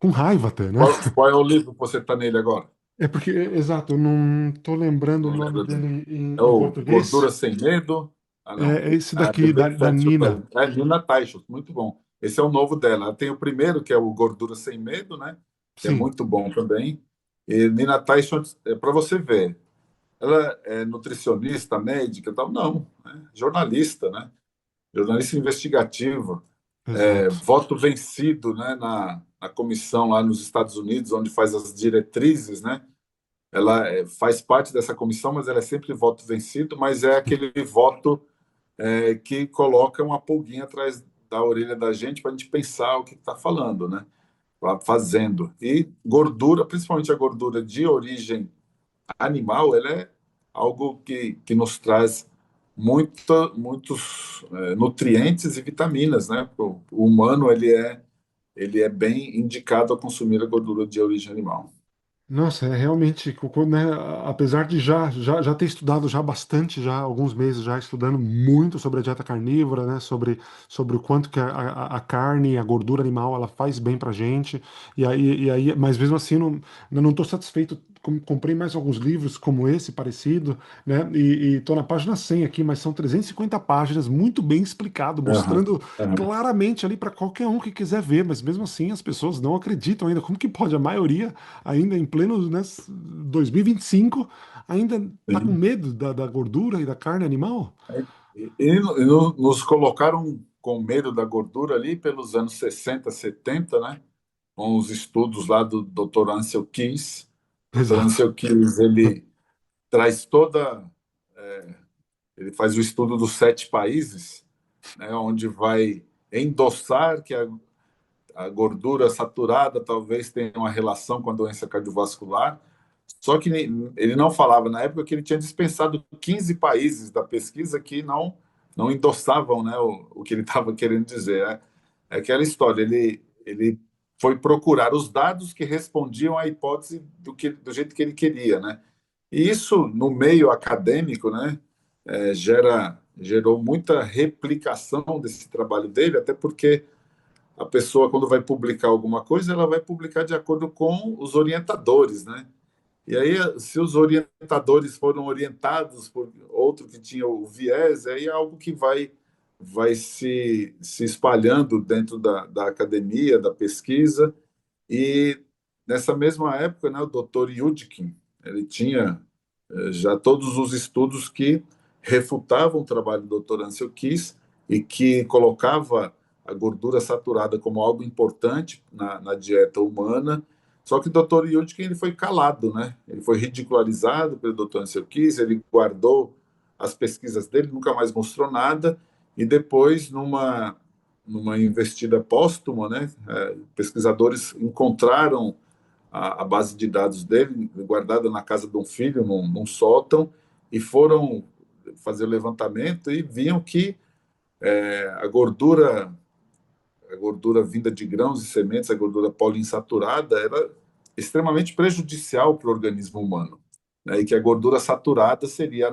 com raiva até, né? Qual é o livro que você está nele agora? É porque, exato, eu não tô lembrando o Não nome lembro. dele É em o português. Gordura Sem Medo? Ah, não. É esse Ah, The daqui, Big da Fat Nina. Super. É Nina Teicholz, muito bom. Esse é o novo dela. Tem o primeiro, que é o Gordura Sem Medo, né? Que é Sim, muito bom também. E Nina Teicholz, para você ver, ela é nutricionista, médica e tal? Não, né? Jornalista, né? Jornalista investigativa. exato. Voto vencido, né? Na comissão lá nos Estados Unidos, onde faz as diretrizes, né? Ela faz parte dessa comissão, mas ela é sempre voto vencido, mas é aquele voto que coloca uma pulguinha atrás da orelha da gente para a gente pensar o que está falando, né? Fazendo. E gordura, principalmente a gordura de origem animal, ela é algo que nos traz muitos nutrientes e vitaminas, né? O humano, ele é bem indicado a consumir a gordura de origem animal. Nossa, é realmente, né, apesar de já ter estudado já bastante, já há alguns meses já estudando muito sobre a dieta carnívora, né, sobre o quanto que a carne, a gordura animal, ela faz bem pra gente, mas mesmo assim eu não estou satisfeito comprei mais alguns livros como esse, parecido, né? E estou na página 100 aqui, mas são 350 páginas, muito bem explicado, Aham, mostrando aham. claramente ali para qualquer um que quiser ver, mas mesmo assim as pessoas não acreditam ainda. Como que pode? A maioria, ainda em pleno, né, 2025, ainda está com Sim. medo da gordura e da carne animal? Nos colocaram com medo da gordura ali pelos anos 60, 70, né? Com os estudos lá do Dr. Ansel Keys. O Dr. Exato. Ansel Keys, ele traz toda, ele faz o estudo dos 7 países, né, onde vai endossar que a gordura saturada talvez tenha uma relação com a doença cardiovascular. Só que ele não falava na época que ele tinha dispensado 15 países da pesquisa que não endossavam, né, o que ele estava querendo dizer. É aquela história, ele foi procurar os dados que respondiam à hipótese do jeito que ele queria, né? E isso, no meio acadêmico, né, gerou muita replicação desse trabalho dele, até porque a pessoa, quando vai publicar alguma coisa, ela vai publicar de acordo com os orientadores, né? E aí, se os orientadores foram orientados por outro que tinha o viés, aí é algo que vai se espalhando dentro da academia, da pesquisa. E nessa mesma época, né, o Dr. Yudkin, ele tinha já todos os estudos que refutavam o trabalho do Dr. Ansel Keys e que colocava a gordura saturada como algo importante na dieta humana. Só que o Dr. Yudkin ele foi calado, né? Ele foi ridicularizado pelo Dr. Ansel Keys, ele guardou as pesquisas dele, nunca mais mostrou nada, e depois, numa investida póstuma, né, pesquisadores encontraram a base de dados dele guardada na casa de um filho, num sótão, e foram fazer o levantamento e viam que a gordura vinda de grãos e sementes, a gordura poliinsaturada, era extremamente prejudicial para o organismo humano, né? E que a gordura saturada seria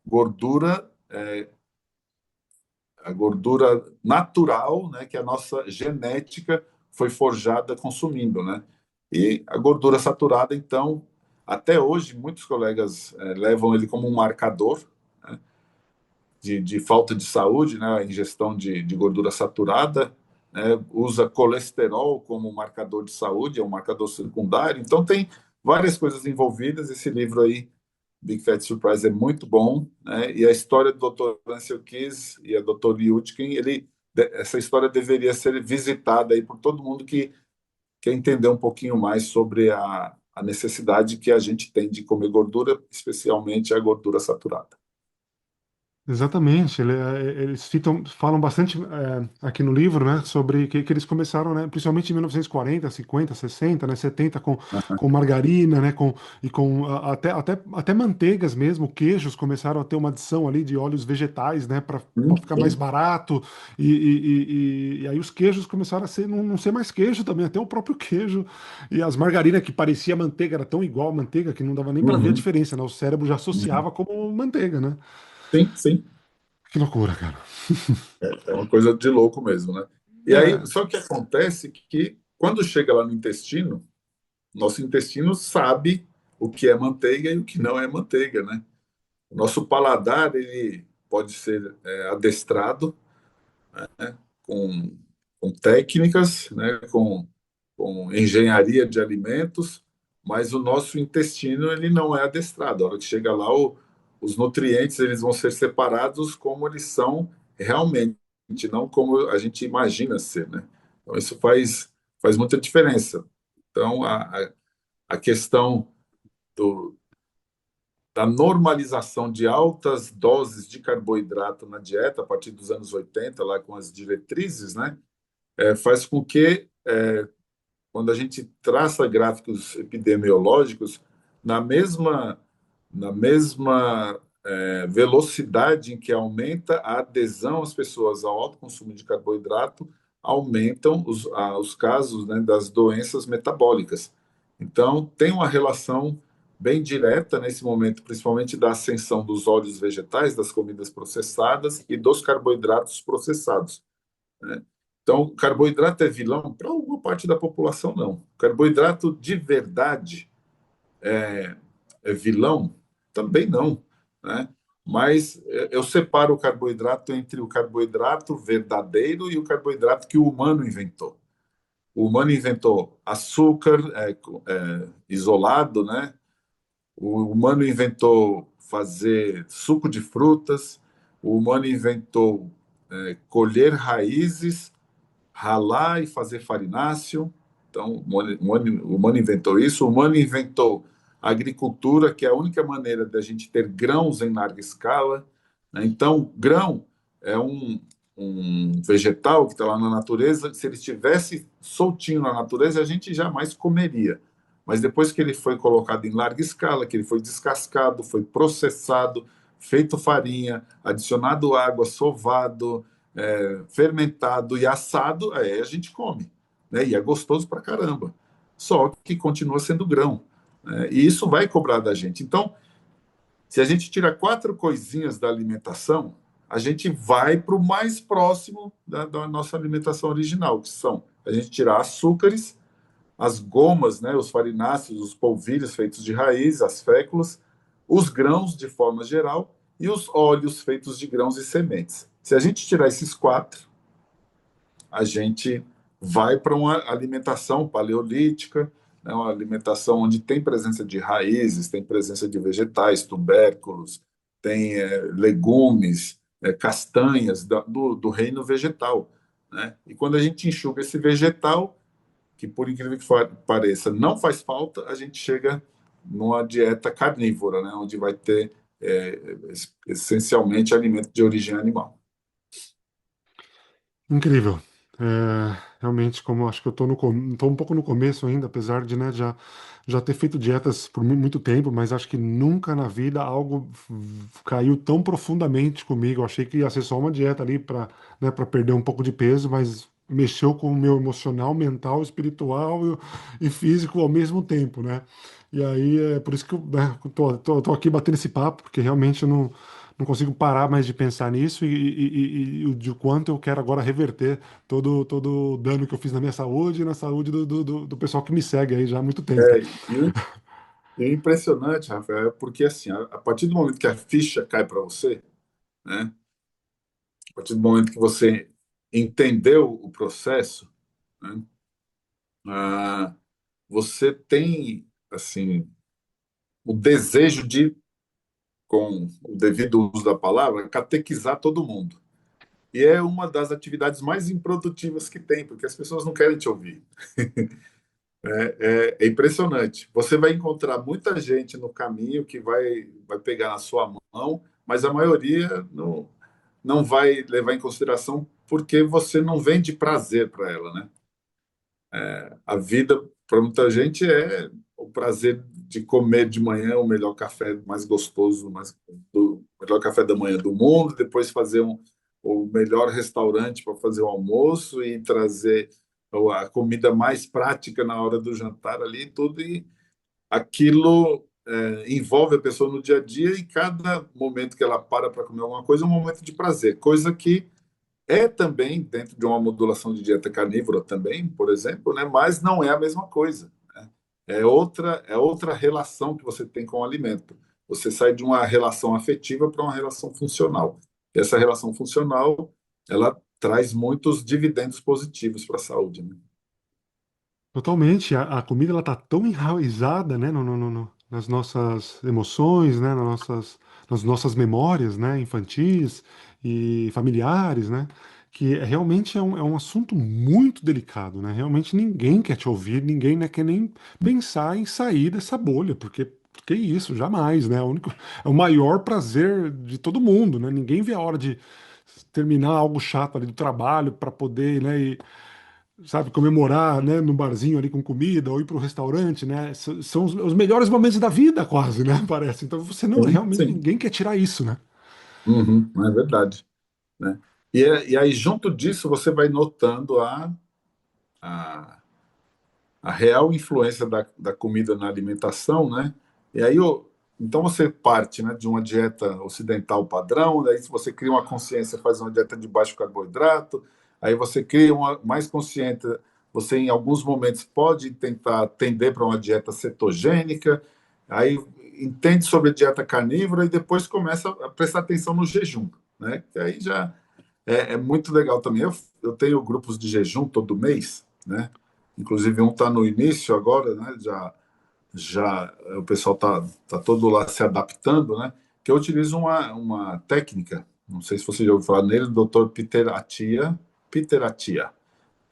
gordura, a gordura natural, né? Que a nossa genética foi forjada consumindo, né? E a gordura saturada, então, até hoje, muitos colegas levam ele como um marcador, né, de falta de saúde, né, a ingestão de gordura saturada, né, usa colesterol como marcador de saúde, é um marcador secundário. Então, tem várias coisas envolvidas. Esse livro aí, Big Fat Surprise, é muito bom, né, e a história do Dr. Ansel Keys e a Dr. Yudkin, essa história deveria ser visitada aí por todo mundo que quer entender um pouquinho mais sobre a necessidade que a gente tem de comer gordura, especialmente a gordura saturada. Exatamente, eles falam bastante aqui no livro, né, sobre que eles começaram, né, principalmente em 1940, 50, 60, né, 70 com margarina, né, e com até manteigas mesmo, queijos começaram a ter uma adição ali de óleos vegetais, né, para ficar mais Sim. barato e aí os queijos começaram a ser não ser mais queijo também, até o próprio queijo e as margarinas que parecia manteiga era tão igual a manteiga que não dava nem para ver a Uhum, diferença, né, o cérebro já uhum. associava como manteiga, né? Sim, sim. Que loucura, cara. É uma coisa de louco mesmo, né? E aí, É, só que acontece que quando chega lá no intestino, nosso intestino sabe o que é manteiga e o que não é manteiga, né? O nosso paladar, ele pode ser adestrado com, com técnicas, né? Com engenharia de alimentos, mas o nosso intestino, ele não é adestrado. A hora que chega lá, os nutrientes, eles vão ser separados como eles são realmente, não como a gente imagina ser, né? Então, isso faz muita diferença. Então, a questão do, da normalização de altas doses de carboidrato na dieta, a partir dos anos 80, lá com as diretrizes, né, faz com que, quando a gente traça gráficos epidemiológicos, na mesma, na mesma velocidade em que aumenta a adesão às pessoas ao alto consumo de carboidrato, aumentam os casos, né, das doenças metabólicas. Então, tem uma relação bem direta nesse momento, principalmente da ascensão dos óleos vegetais, das comidas processadas e dos carboidratos processados, né? Então, carboidrato é vilão? Para alguma parte da população, não. Carboidrato de verdade é vilão? Também não, né? Mas eu separo o carboidrato entre o carboidrato verdadeiro e o carboidrato que o humano inventou. O humano inventou açúcar isolado, né? O humano inventou fazer suco de frutas, o humano inventou colher raízes, ralar e fazer farináceo. Então, o humano inventou isso. O humano inventou a agricultura, que é a única maneira da gente ter grãos em larga escala, né? Então, grão é um vegetal que está lá na natureza. Se ele estivesse soltinho na natureza, a gente jamais comeria. Mas depois que ele foi colocado em larga escala, que ele foi descascado, foi processado, feito farinha, adicionado água, sovado, fermentado e assado, aí a gente come, né? E é gostoso pra caramba. Só que continua sendo grão, né? E isso vai cobrar da gente. Então, se a gente tira 4 coisinhas da alimentação, a gente vai para o mais próximo da nossa alimentação original, que são a gente tirar açúcares, as gomas, né, os farináceos, os polvilhos feitos de raiz, as féculas, os grãos de forma geral e os óleos feitos de grãos e sementes. Se a gente tirar esses 4, a gente vai para uma alimentação paleolítica, né, uma alimentação onde tem presença de raízes, tem presença de vegetais, tubérculos, tem legumes, castanhas do reino vegetal, né? E quando a gente enxuga esse vegetal, que por incrível que pareça não faz falta, a gente chega numa dieta carnívora, né, onde vai ter essencialmente alimento de origem animal. Incrível. Realmente, como acho que eu tô um pouco no começo ainda, apesar de, né, já ter feito dietas por muito tempo, mas acho que nunca na vida algo caiu tão profundamente comigo. Eu achei que ia ser só uma dieta ali para, né, para perder um pouco de peso, mas mexeu com o meu emocional, mental, espiritual e físico ao mesmo tempo, né? E aí é por isso que eu, né, tô aqui batendo esse papo, porque realmente eu não consigo parar mais de pensar nisso e de quanto eu quero agora reverter todo o dano que eu fiz na minha saúde e na saúde do pessoal que me segue aí já há muito tempo. E o impressionante, Rafael, é porque assim, a partir do momento que a ficha cai para você, né, a partir do momento que você entendeu o processo, né, ah, você tem assim o desejo de, com o devido uso da palavra, catequizar todo mundo. E é uma das atividades mais improdutivas que tem, porque as pessoas não querem te ouvir. É impressionante. Você vai encontrar muita gente no caminho que vai pegar na sua mão, mas a maioria não vai levar em consideração porque você não vende prazer para ela, né? A vida, para muita gente, é o prazer de comer de manhã o melhor café mais gostoso, o melhor café da manhã do mundo, depois fazer o melhor restaurante para fazer o almoço e trazer a comida mais prática na hora do jantar ali e tudo. E aquilo envolve a pessoa no dia a dia e cada momento que ela para comer alguma coisa é um momento de prazer, coisa que é também dentro de uma modulação de dieta carnívora também, por exemplo, né? Mas não é a mesma coisa, né? É outra relação que você tem com o alimento. Você sai de uma relação afetiva para uma relação funcional. E essa relação funcional, ela traz muitos dividendos positivos para a saúde, né? Totalmente. A comida ela tá tão enraizada, né, nas nossas emoções, né, nas nossas memórias, né, infantis e familiares, né, que realmente é um assunto muito delicado, né? Realmente ninguém quer te ouvir, ninguém, né, quer nem pensar em sair dessa bolha, porque que isso, jamais, né? É o maior prazer de todo mundo, né? Ninguém vê a hora de terminar algo chato ali do trabalho para poder, né, sabe, comemorar, né, no barzinho ali com comida, ou ir para o restaurante, né? São os melhores momentos da vida, quase, né? Parece. Então você não, Sim, realmente sim. ninguém quer tirar isso, né? Uhum, é verdade, né? E aí, junto disso, você vai notando a, a real influência da comida na alimentação, né? E aí, então você parte, né, de uma dieta ocidental padrão, daí se você cria uma consciência, faz uma dieta de baixo carboidrato, aí você cria uma mais consciente, você em alguns momentos pode tentar tender para uma dieta cetogênica, aí entende sobre a dieta carnívora e depois começa a prestar atenção no jejum, né? Que aí já é muito legal também. Eu tenho grupos de jejum todo mês, né? Inclusive um está no início agora, né? Já o pessoal tá todo lá se adaptando, né? Que eu utilizo uma técnica, não sei se você já ouviu falar nele, do Dr. Peter Attia,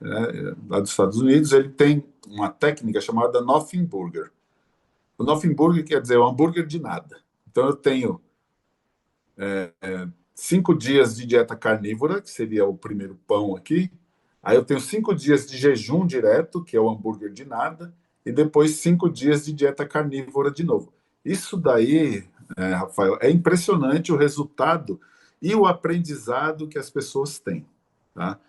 né? Lá dos Estados Unidos, ele tem uma técnica chamada Nothing Burger. O Nothing Burger quer dizer o hambúrguer de nada. Então eu tenho 5 dias de dieta carnívora, que seria o primeiro pão aqui. Aí eu tenho 5 dias de jejum direto, que é o hambúrguer de nada, e depois 5 dias de dieta carnívora de novo. Isso daí, Rafael, é impressionante o resultado e o aprendizado que as pessoas têm. Tá?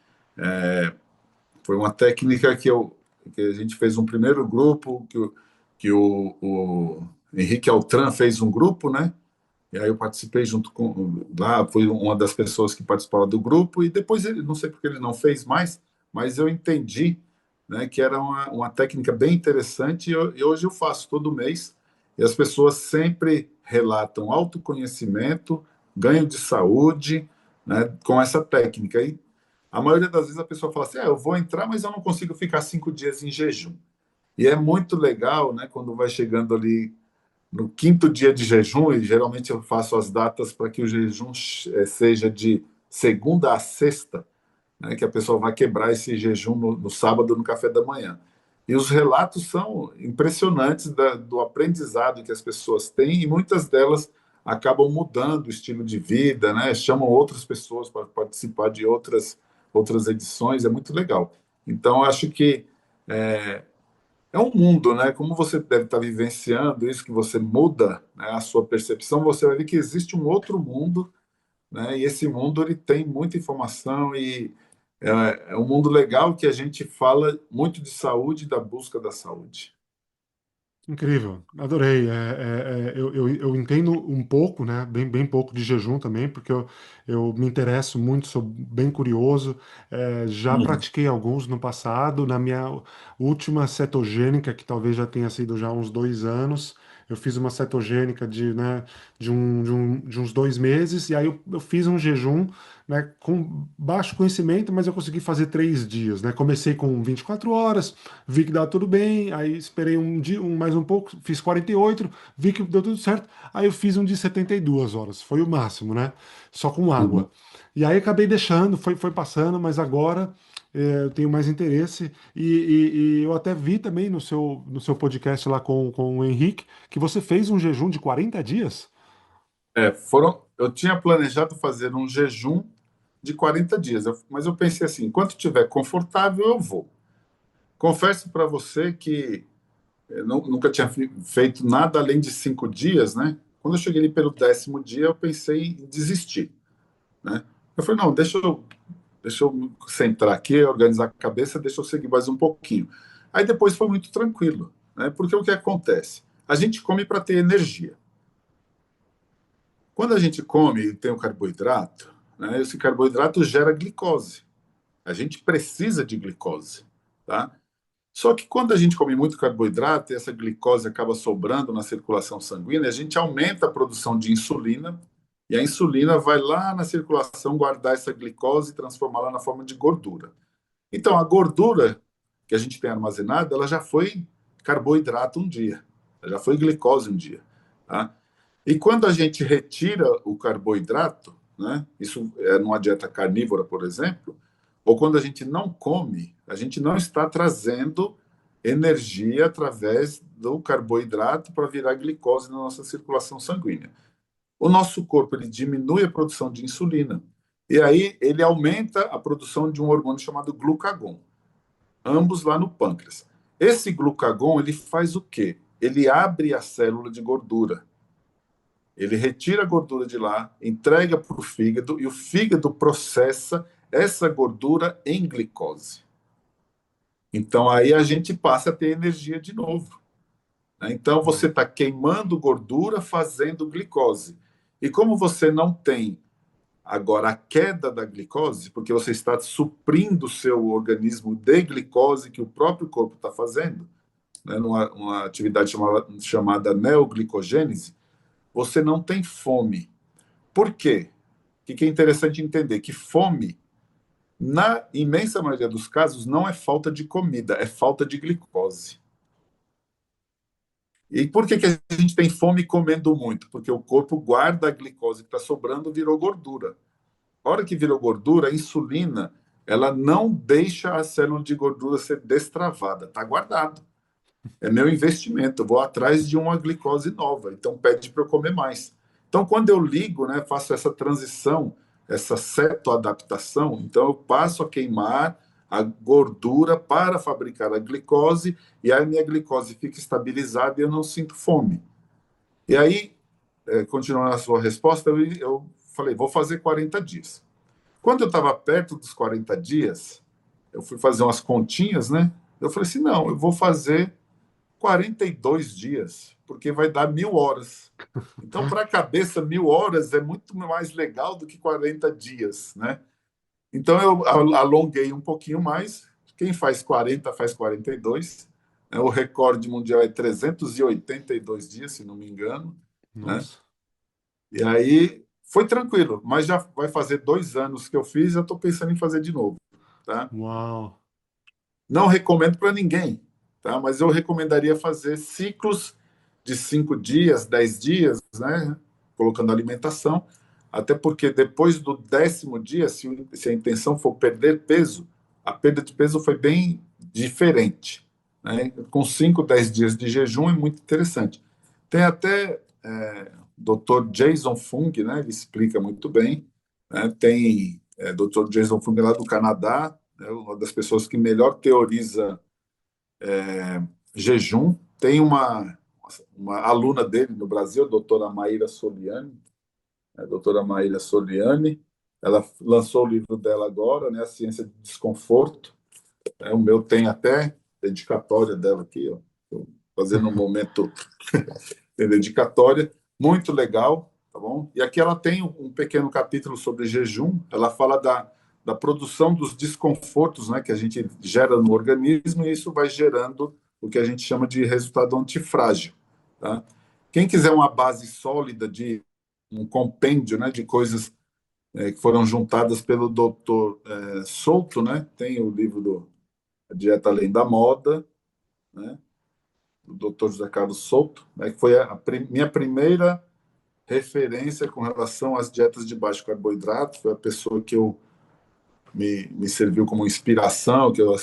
Foi uma técnica que a gente fez um primeiro grupo, que o Henrique Altran fez um grupo, né? E aí eu participei junto com lá, fui uma das pessoas que participava do grupo e depois ele, não sei porque ele não fez mais, mas eu entendi, né, que era uma técnica bem interessante e hoje eu faço todo mês e as pessoas sempre relatam autoconhecimento, ganho de saúde, né, com essa técnica. E a maioria das vezes a pessoa fala assim, eu vou entrar, mas eu não consigo ficar 5 dias em jejum. E é muito legal, né, quando vai chegando ali no quinto dia de jejum, e geralmente eu faço as datas para que o jejum seja de segunda a sexta, né, que a pessoa vai quebrar esse jejum no sábado, no café da manhã. E os relatos são impressionantes do aprendizado que as pessoas têm, e muitas delas acabam mudando o estilo de vida, né, chamam outras pessoas para participar de outras edições, é muito legal. Então, acho que é um mundo, né? Como você deve estar vivenciando isso, que você muda, né, a sua percepção, você vai ver que existe um outro mundo, né? E esse mundo ele tem muita informação e é um mundo legal que a gente fala muito de saúde e da busca da saúde. Incrível, adorei. Eu entendo um pouco, né? Bem pouco de jejum também, porque eu me interesso muito, sou bem curioso. Já Uhum. pratiquei alguns no passado. Na minha última cetogênica, que talvez já tenha sido já há uns 2 anos, eu fiz uma cetogênica de uns 2 meses, e aí eu fiz um jejum, né, com baixo conhecimento, mas eu consegui fazer 3 dias, né? Comecei com 24 horas, vi que dava tudo bem, aí esperei um dia, mais um pouco, fiz 48, vi que deu tudo certo, aí eu fiz um de 72 horas, foi o máximo, né? Só com Uhum. água. E aí acabei deixando, foi passando, mas agora eu tenho mais interesse e eu até vi também no seu podcast lá com o Henrique que você fez um jejum de 40 dias. Eu tinha planejado fazer um jejum de 40 dias, mas eu pensei assim, enquanto estiver confortável, eu vou. Confesso para você que eu nunca tinha feito nada além de 5 dias, né? Quando eu cheguei ali pelo 10º dia, eu pensei em desistir, né? Eu falei, não, deixa eu me centrar aqui, organizar a cabeça, deixa eu seguir mais um pouquinho. Aí depois foi muito tranquilo, né? Porque o que acontece? A gente come para ter energia. Quando a gente come e tem o carboidrato, né, esse carboidrato gera glicose. A gente precisa de glicose, tá? Só que quando a gente come muito carboidrato e essa glicose acaba sobrando na circulação sanguínea, a gente aumenta a produção de insulina e a insulina vai lá na circulação guardar essa glicose e transformá-la na forma de gordura. Então, a gordura que a gente tem armazenada, ela já foi carboidrato um dia, ela já foi glicose um dia, tá? E quando a gente retira o carboidrato, né, isso é numa dieta carnívora, por exemplo, ou quando a gente não come, a gente não está trazendo energia através do carboidrato para virar glicose na nossa circulação sanguínea. O nosso corpo ele diminui a produção de insulina e aí ele aumenta a produção de um hormônio chamado glucagon, ambos lá no pâncreas. Esse glucagon ele faz o quê? Ele abre a célula de gordura. Ele retira a gordura de lá, entrega para o fígado e o fígado processa essa gordura em glicose. Então aí a gente passa a ter energia de novo, né? Então você está queimando gordura fazendo glicose. E como você não tem agora a queda da glicose, porque você está suprindo o seu organismo de glicose que o próprio corpo está fazendo, né, numa uma atividade chamada neoglicogênese, você não tem fome. Por quê? O que é interessante entender? Que fome, na imensa maioria dos casos, não é falta de comida, é falta de glicose. E por que a gente tem fome comendo muito? Porque o corpo guarda a glicose que está sobrando, virou gordura. A hora que virou gordura, a insulina, ela não deixa a célula de gordura ser destravada, está guardado. É meu investimento, eu vou atrás de uma glicose nova, então pede para eu comer mais. Então, quando eu ligo, né, faço essa transição, essa cetoadaptação, então eu passo a queimar a gordura para fabricar a glicose, e aí a minha glicose fica estabilizada e eu não sinto fome. E aí, continuando a sua resposta, eu falei, vou fazer 40 dias. Quando eu estava perto dos 40 dias, eu fui fazer umas continhas, né? Eu falei assim, não, eu vou fazer 42 dias, porque vai dar 1.000 horas. Então, para a cabeça, 1.000 horas é muito mais legal do que 40 dias, né? Então, eu alonguei um pouquinho mais. Quem faz 40 faz 42. Né? O recorde mundial é 382 dias, se não me engano, né? Nossa. E aí foi tranquilo, mas já vai fazer 2 anos que eu fiz, eu estou pensando em fazer de novo, tá? Uau. Não recomendo para ninguém, tá? Mas eu recomendaria fazer ciclos de 5 dias, 10 dias, né? Colocando alimentação, até porque depois do 10º dia, se a intenção for perder peso, a perda de peso foi bem diferente, né? Com 5, 10 dias de jejum é muito interessante. Tem até Dr. Jason Fung, né? Ele explica muito bem, né? Tem Dr. Jason Fung lá do Canadá, né? Uma das pessoas que melhor teoriza jejum. Tem uma aluna dele no Brasil, a doutora Maíra Soliani, a doutora Maíra Soliani, ela lançou o livro dela agora, né, A Ciência do Desconforto. O meu tem até dedicatória dela aqui, ó, fazendo um momento de dedicatória, muito legal, tá bom? E aqui ela tem um pequeno capítulo sobre jejum, ela fala da produção dos desconfortos, né, que a gente gera no organismo, e isso vai gerando o que a gente chama de resultado antifrágil, tá? Quem quiser uma base sólida de um compêndio, né, de coisas que foram juntadas pelo doutor Souto, né, tem o livro do Dieta Além da Moda, né, do doutor José Carlos Souto, né, que foi minha primeira referência com relação às dietas de baixo carboidrato, foi a pessoa que me serviu como inspiração, que eu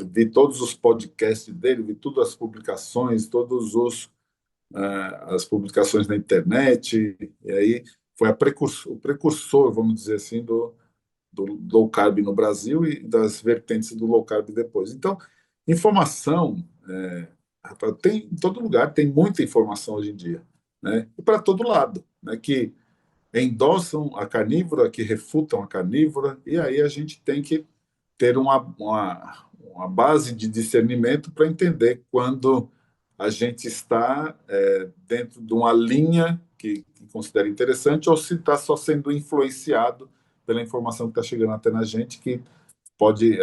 vi todos os podcasts dele, vi todas as publicações, as publicações na internet, e aí foi o precursor, vamos dizer assim, do low carb no Brasil e das vertentes do low carb depois. Então, informação, tem em todo lugar, tem muita informação hoje em dia, né? E para todo lado, né? Que endossam a carnívora, que refutam a carnívora, e aí a gente tem que ter uma base de discernimento para entender quando a gente está dentro de uma linha que considera interessante ou se está só sendo influenciado pela informação que está chegando até na gente, que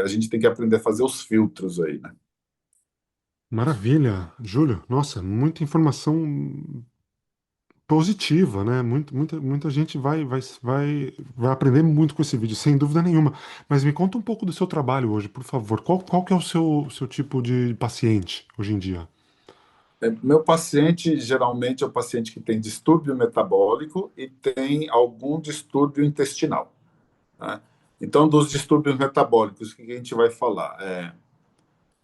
a gente tem que aprender a fazer os filtros aí, né? Maravilha, Júlio. Nossa, muita informação positiva, né? Muita gente vai aprender muito com esse vídeo, sem dúvida nenhuma. Mas me conta um pouco do seu trabalho hoje, por favor. Qual que é o seu tipo de paciente hoje em dia? Meu paciente geralmente é o paciente que tem distúrbio metabólico e tem algum distúrbio intestinal, né? Então, dos distúrbios metabólicos, o que a gente vai falar?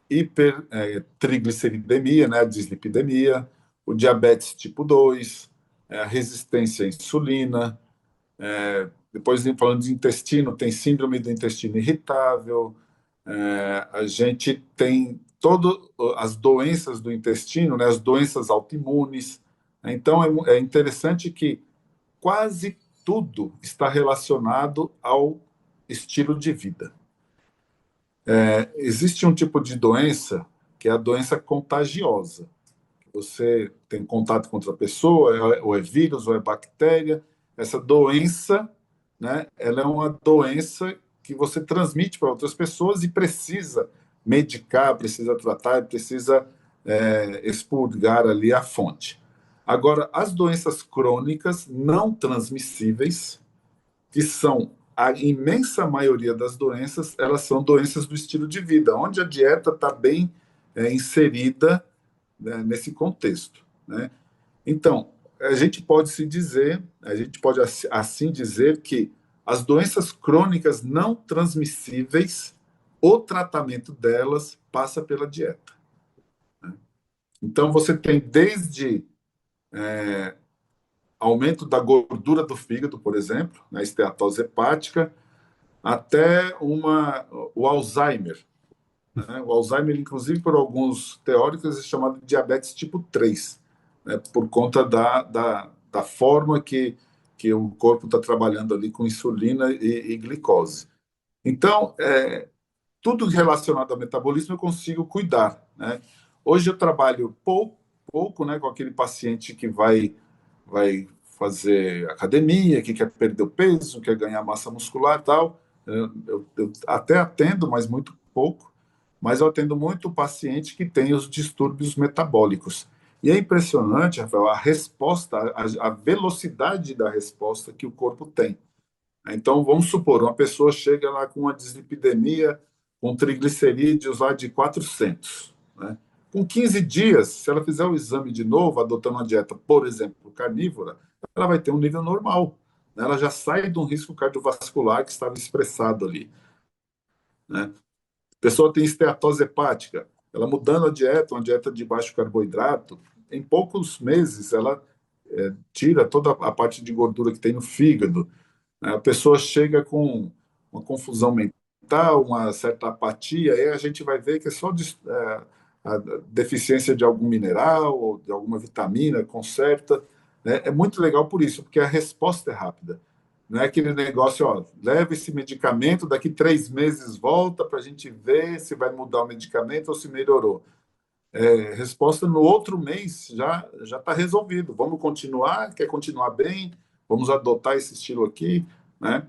Hipertrigliceridemia, né, a dislipidemia, o diabetes tipo 2, a resistência à insulina. Depois, falando de intestino, tem síndrome do intestino irritável. A gente tem todas as doenças do intestino, né, as doenças autoimunes. Então, é interessante que quase tudo está relacionado ao estilo de vida. Existe um tipo de doença que é a doença contagiosa. Você tem contato com outra pessoa, ou é vírus, ou é bactéria. Essa doença, né, ela é uma doença que você transmite para outras pessoas e precisa medicar, precisa tratar, precisa expurgar ali a fonte. Agora, as doenças crônicas não transmissíveis, que são a imensa maioria das doenças, elas são doenças do estilo de vida, onde a dieta está bem inserida, né, nesse contexto, né? Então, a gente pode assim dizer que as doenças crônicas não transmissíveis, o tratamento delas passa pela dieta. Então, você tem desde aumento da gordura do fígado, por exemplo, na esteatose hepática, até o Alzheimer. Né? O Alzheimer, inclusive, por alguns teóricos, é chamado de diabetes tipo 3, né? Por conta da forma que o corpo está trabalhando ali com insulina e glicose. Então, tudo relacionado ao metabolismo eu consigo cuidar, né? Hoje eu trabalho pouco, né, com aquele paciente que vai fazer academia, que quer perder o peso, quer ganhar massa muscular e tal. Eu até atendo, mas muito pouco. Mas eu atendo muito o paciente que tem os distúrbios metabólicos. E é impressionante, Rafael, a resposta, a velocidade da resposta que o corpo tem. Então, vamos supor, uma pessoa chega lá com uma dislipidemia, com triglicerídeos lá de 400, né? Com 15 dias, se ela fizer o exame de novo, adotando uma dieta, por exemplo, carnívora, ela vai ter um nível normal, né? Ela já sai de um risco cardiovascular que estava expressado ali, né? A pessoa tem esteatose hepática, ela mudando a dieta, uma dieta de baixo carboidrato, em poucos meses ela tira toda a parte de gordura que tem no fígado. A pessoa chega com uma confusão mental, uma certa apatia, aí a gente vai ver que é só a deficiência de algum mineral ou de alguma vitamina, conserta, né? É muito legal por isso, porque a resposta é rápida. Não é aquele negócio, ó, leva esse medicamento, daqui 3 meses volta para a gente ver se vai mudar o medicamento ou se melhorou. Resposta no outro mês já está resolvido. Vamos continuar? Quer continuar bem? Vamos adotar esse estilo aqui, né?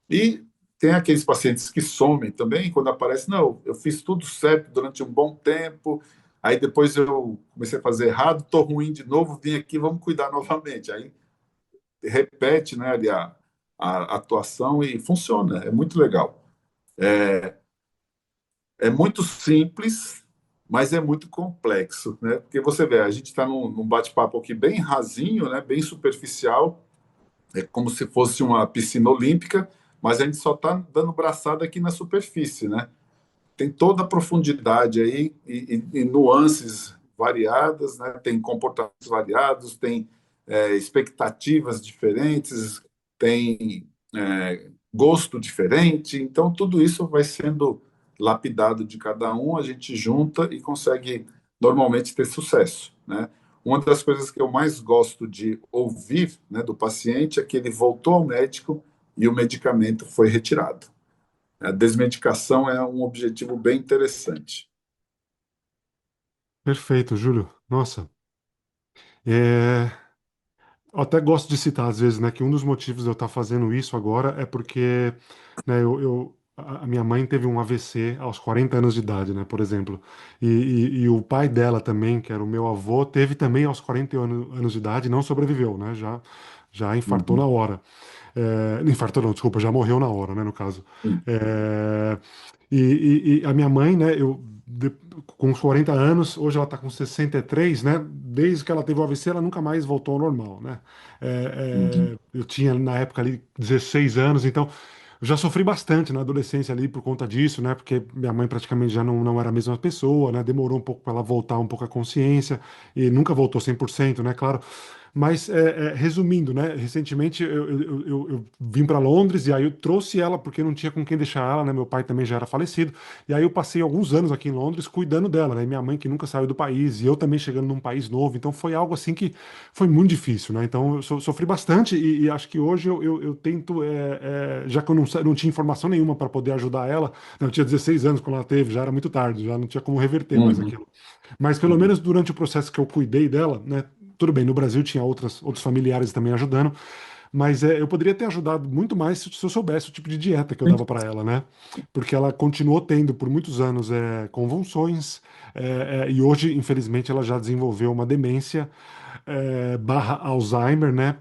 E tem aqueles pacientes que somem também, quando aparece, não, eu fiz tudo certo durante um bom tempo, aí depois eu comecei a fazer errado, estou ruim de novo, vim aqui, vamos cuidar novamente. Aí repete, né, ali a atuação e funciona, é muito legal. É muito simples, mas é muito complexo, né? Porque você vê, a gente está num bate-papo aqui bem rasinho, né? Bem superficial, é como se fosse uma piscina olímpica, mas a gente só está dando braçada aqui na superfície, né? Tem toda a profundidade aí e nuances variadas, né? Tem comportamentos variados, tem expectativas diferentes, tem gosto diferente. Então, tudo isso vai sendo lapidado de cada um, a gente junta e consegue normalmente ter sucesso, né? Uma das coisas que eu mais gosto de ouvir, né, do paciente é que ele voltou ao médico e o medicamento foi retirado. A desmedicação é um objetivo bem interessante. Perfeito, Júlio. Nossa, é, eu até gosto de citar às vezes, né, que um dos motivos de eu estar fazendo isso agora é porque, né, a minha mãe teve um AVC aos 40 anos de idade, né, por exemplo, e o pai dela também, que era o meu avô, teve também aos 40 anos de idade, e não sobreviveu, né, já infartou na Uhum. hora. Não infartou não, desculpa, já morreu na hora, né, no caso. Sim. É, e a minha mãe, né, com uns 40 anos, hoje ela está com 63, né? Desde que ela teve o AVC, ela nunca mais voltou ao normal, né? Uhum. Eu tinha na época ali 16 anos, então eu já sofri bastante na adolescência ali por conta disso, né? Porque minha mãe praticamente já não era a mesma pessoa, né? Demorou um pouco para ela voltar um pouco à consciência e nunca voltou 100%, né? Claro. Mas, resumindo, né? Recentemente eu vim para Londres e aí eu trouxe ela porque não tinha com quem deixar ela, né? Meu pai também já era falecido. E aí eu passei alguns anos aqui em Londres cuidando dela, né? Minha mãe que nunca saiu do país e eu também chegando num país novo. Então foi algo assim que foi muito difícil, né? Então eu sofri bastante e acho que hoje eu tento, já que eu não tinha informação nenhuma para poder ajudar ela, né, eu tinha 16 anos quando ela teve, já era muito tarde, já não tinha como reverter mais Uhum. aquilo. Mas pelo Uhum. menos durante o processo que eu cuidei dela, né? Tudo bem, no Brasil tinha outros familiares também ajudando, Mas eu poderia ter ajudado muito mais se eu soubesse o tipo de dieta que eu dava para ela, né? Porque ela continuou tendo por muitos anos convulsões, e hoje, infelizmente, ela já desenvolveu uma demência, barra Alzheimer, né?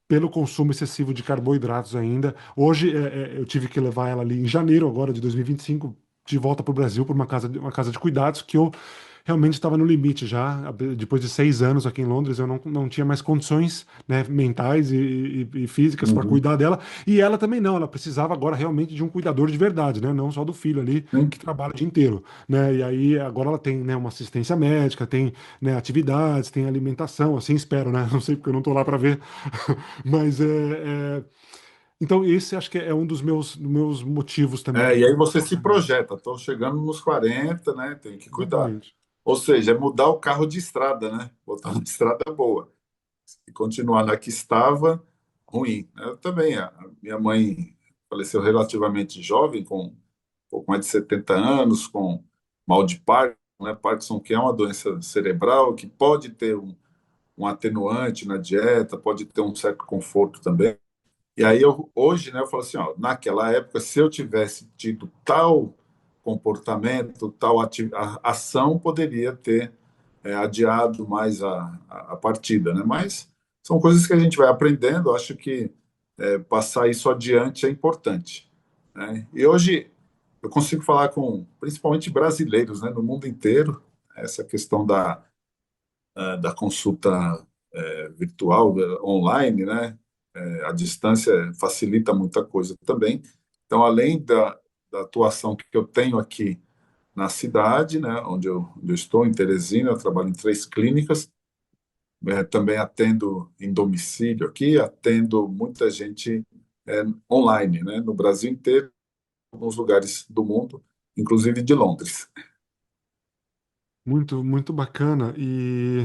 Pelo consumo excessivo de carboidratos ainda. Hoje, eu tive que levar ela ali em janeiro agora de 2025 de volta para o Brasil por uma casa de cuidados que eu realmente estava no limite já. Depois de 6 anos aqui em Londres, eu não tinha mais condições, né, mentais e físicas para Uhum. cuidar dela. E ela também não, ela precisava agora realmente de um cuidador de verdade, né, não só do filho ali Sim. que trabalha o dia inteiro, né. E aí agora ela tem, né, uma assistência médica, tem, né, atividades, tem alimentação, assim espero, né? Não sei porque eu não tô lá para ver, mas então esse acho que é um dos meus motivos também. E aí você se projeta, estou chegando nos 40, né? Tem que cuidar. Exatamente. Ou seja, é mudar o carro de estrada, né? Botar uma estrada boa. E continuar na que estava, ruim. Eu também, a minha mãe faleceu relativamente jovem, com um pouco mais de 70 anos, com mal de Parkinson, né? Parkinson, que é uma doença cerebral, que pode ter um atenuante na dieta, pode ter um certo conforto também. E aí hoje, né, eu falo assim, ó, naquela época, se eu tivesse tido tal comportamento, tal ação, poderia ter adiado mais a partida, né? Mas são coisas que a gente vai aprendendo. Acho que passar isso adiante é importante, né? E hoje eu consigo falar com principalmente brasileiros, né, no mundo inteiro, essa questão da consulta virtual, online, né? A distância facilita muita coisa também. Então, além da atuação que eu tenho aqui na cidade, né, onde eu estou, em Teresina, eu trabalho em 3 clínicas, também atendo em domicílio aqui, atendo muita gente online, né, no Brasil inteiro, em alguns lugares do mundo, inclusive de Londres. Muito, muito bacana. E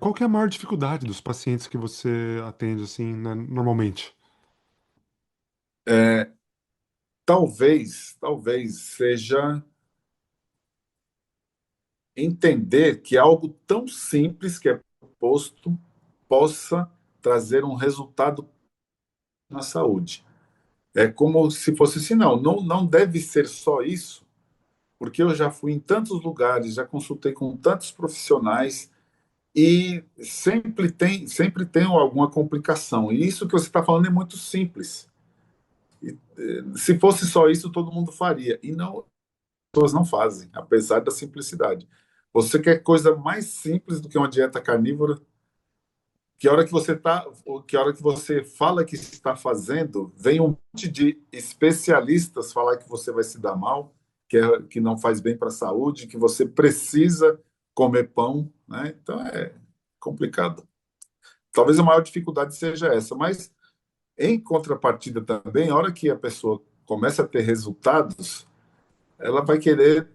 qual que é a maior dificuldade dos pacientes que você atende, assim, né, normalmente? Talvez seja entender que algo tão simples que é proposto possa trazer um resultado na saúde. É como se fosse assim, não deve ser só isso, porque eu já fui em tantos lugares, já consultei com tantos profissionais e sempre tem alguma complicação. E isso que você está falando é muito simples. Se fosse só isso, todo mundo faria. E não, as pessoas não fazem, apesar da simplicidade. Você quer coisa mais simples do que uma dieta carnívora? Que hora que você fala que está fazendo, vem um monte de especialistas falar que você vai se dar mal, que não faz bem para a saúde, que você precisa comer pão, né? Então é complicado. Talvez a maior dificuldade seja essa, mas em contrapartida também, a hora que a pessoa começa a ter resultados, ela vai querer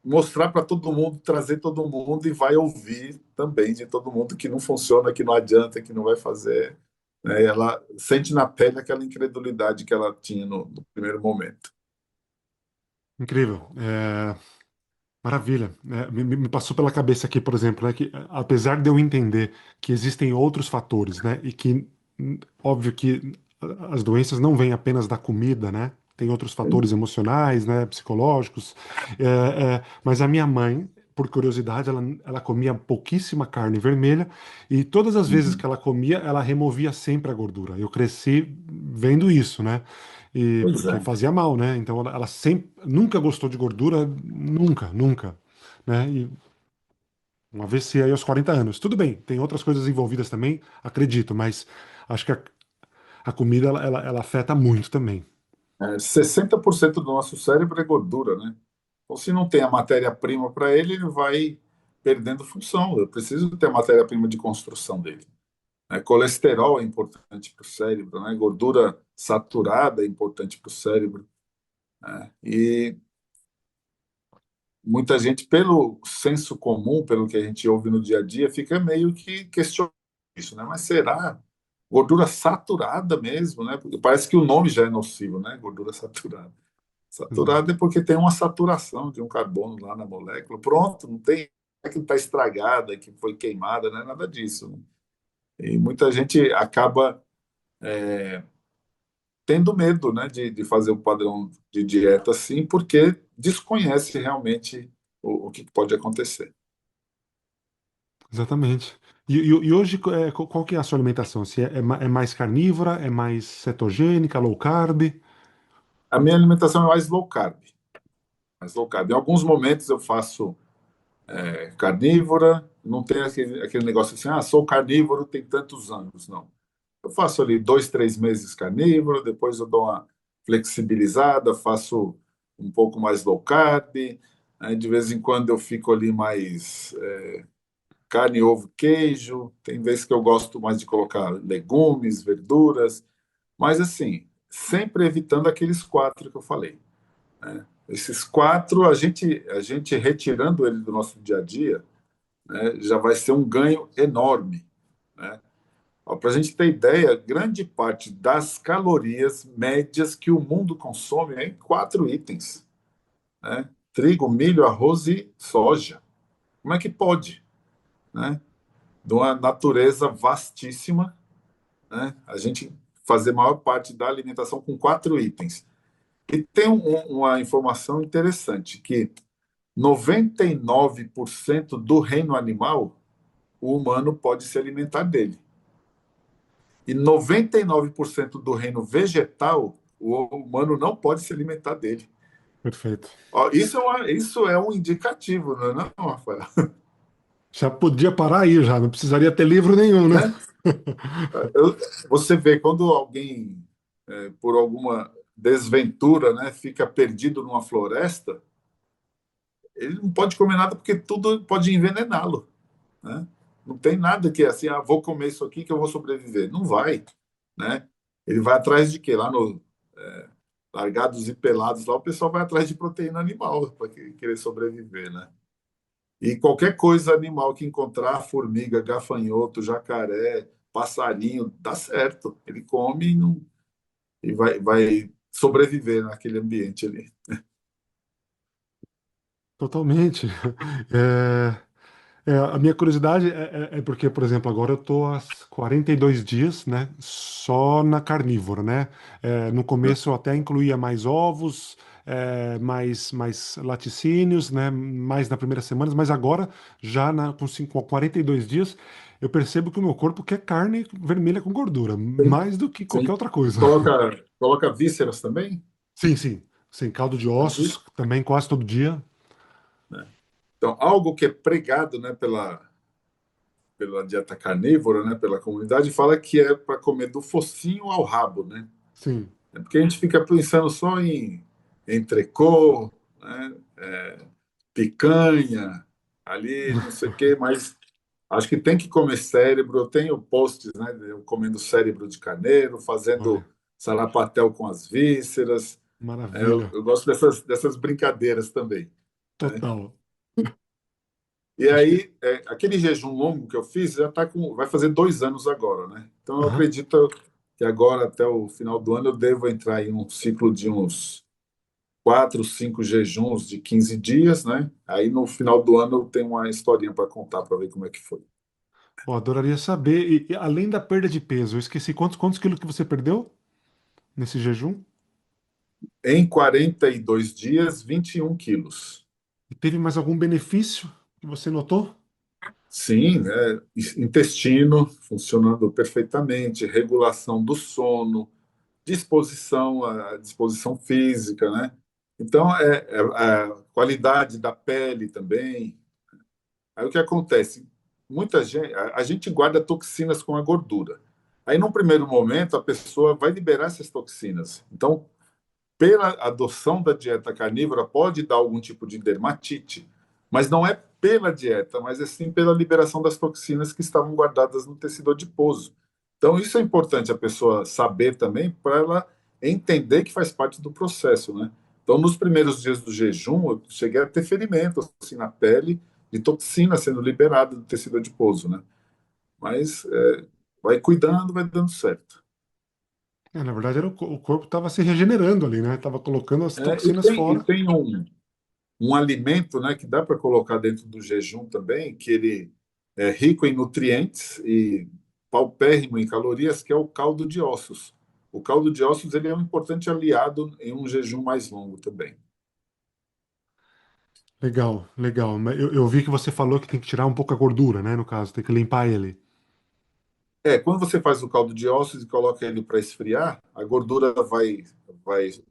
mostrar para todo mundo, trazer todo mundo e vai ouvir também de todo mundo que não funciona, que não adianta, que não vai fazer, né? Ela sente na pele aquela incredulidade que ela tinha no primeiro momento. Incrível. Maravilha. Me passou pela cabeça aqui, por exemplo, né, que apesar de eu entender que existem outros fatores, né, e que, óbvio que as doenças não vêm apenas da comida, né, tem outros fatores emocionais, né, psicológicos, mas a minha mãe, por curiosidade, ela comia pouquíssima carne vermelha e todas as vezes que Uhum. ela comia, ela removia sempre a gordura. Eu cresci vendo isso, né? E Pois porque é. fazia mal, né? Então ela sempre, nunca gostou de gordura, nunca, nunca, né? E um AVC aí aos 40 anos. Tudo bem, tem outras coisas envolvidas também, acredito, mas acho que a comida ela afeta muito também. 60% do nosso cérebro é gordura, né? Então, se não tem a matéria-prima para ele, ele vai perdendo função. Eu preciso ter a matéria-prima de construção dele. Colesterol é importante para o cérebro, né? Gordura saturada é importante para o cérebro. E muita gente, pelo senso comum, pelo que a gente ouve no dia a dia, fica meio que questionando isso, né? Mas será gordura saturada mesmo, né? Porque parece que o nome já é nocivo, né? Gordura saturada. Exato. Saturada é porque tem uma saturação de um carbono lá na molécula. Pronto, não tem é que está estragada, que foi queimada, não é nada disso, né? E muita gente acaba tendo medo, né, de fazer o padrão de dieta assim, porque desconhece realmente o que pode acontecer. Exatamente. E hoje, qual que é a sua alimentação? Se é mais carnívora, é mais cetogênica, low carb? A minha alimentação é mais low carb, mais low carb. Em alguns momentos eu faço carnívora, não tem aquele negócio assim, sou carnívoro tem tantos anos, não. Eu faço ali 2, 3 meses carnívoro, depois eu dou uma flexibilizada, faço um pouco mais low carb, aí de vez em quando eu fico ali mais carne, ovo, queijo, tem vezes que eu gosto mais de colocar legumes, verduras, mas assim, sempre evitando aqueles quatro que eu falei. Esses quatro, a gente retirando ele do nosso dia a dia, né, já vai ser um ganho enorme, né? Para a gente ter ideia, grande parte das calorias médias que o mundo consome é em quatro itens, né? Trigo, milho, arroz e soja. Como é que pode, né? De uma natureza vastíssima, né? A gente fazer maior parte da alimentação com quatro itens. E tem uma informação interessante, que 99% do reino animal, o humano pode se alimentar dele. E 99% do reino vegetal, o humano não pode se alimentar dele. Perfeito. Ó, isso é um indicativo, não é não, Rafael? Já podia parar aí já, não precisaria ter livro nenhum, né? Né? Eu- Você vê quando alguém, por alguma desventura, né, fica perdido numa floresta, ele não pode comer nada porque tudo pode envenená-lo, né? Não tem nada que assim, vou comer isso aqui que eu vou sobreviver. Não vai, né? Ele vai atrás de quê? Lá no Largados e Pelados, lá o pessoal vai atrás de proteína animal para querer sobreviver, né? E qualquer coisa animal que encontrar, formiga, gafanhoto, jacaré, passarinho, dá certo. Ele come e vai sobreviver naquele ambiente ali. Totalmente. A minha curiosidade é porque, por exemplo, agora eu tô há 42 dias, né, só na carnívora, né? No começo eu até incluía mais ovos, mais laticínios, né, mais na primeira semana, mas agora, já com 42 dias, eu percebo que o meu corpo quer carne vermelha com gordura, Sim, mais do que qualquer sim. outra coisa. Coloca vísceras também? Sim, sim. Sim, caldo de Né? ossos também quase todo dia. Então, algo que é pregado, né, pela dieta carnívora, né, pela comunidade, fala que é para comer do focinho ao rabo, né? Sim. É porque a gente fica pensando só em entrecô, né, picanha, ali, não sei o quê, mas acho que tem que comer cérebro. Eu tenho posts, né, eu comendo cérebro de carneiro, Olha, fazendo sarapatel com as vísceras. Eu, maravilha. eu gosto dessas brincadeiras também, né? Total. E Acho que. aí, aquele jejum longo que eu fiz já vai fazer 2 anos agora, né? Então, eu Aham. acredito que agora, até o final do ano, eu devo entrar em um ciclo de uns 4, 5 jejuns de 15 dias, né? Aí, no final do ano, eu tenho uma historinha para contar para ver como é que foi. Pô, adoraria saber. E além da perda de peso, eu esqueci quantos quilos que você perdeu nesse jejum? Em 42 dias, 21 quilos. E teve mais algum benefício que você notou? Sim, né? Intestino funcionando perfeitamente, regulação do sono, disposição, a disposição física, né? Então, a qualidade da pele também. Aí o que acontece? Muita gente, a gente guarda toxinas com a gordura. Aí, num primeiro momento, a pessoa vai liberar essas toxinas. Então, pela adoção da dieta carnívora, pode dar algum tipo de dermatite, mas não é pela dieta, mas é sim pela liberação das toxinas que estavam guardadas no tecido adiposo. Então, isso é importante a pessoa saber também para ela entender que faz parte do processo, né? Então, nos primeiros dias do jejum, eu cheguei a ter ferimentos assim, na pele de toxina sendo liberada do tecido adiposo, né? Mas vai cuidando, vai dando certo. Na verdade, o corpo estava se regenerando ali, né? Tava colocando as E toxinas tem, e fora. tem um alimento, né, que dá para colocar dentro do jejum também, que ele é rico em nutrientes e paupérrimo em calorias, que é o caldo de ossos. O caldo de ossos ele é um importante aliado em um jejum mais longo também. Legal, legal. Mas eu vi que você falou que tem que tirar um pouco a gordura, né? No caso, tem que limpar ele. Quando você faz o caldo de ossos e coloca ele para esfriar, a gordura vai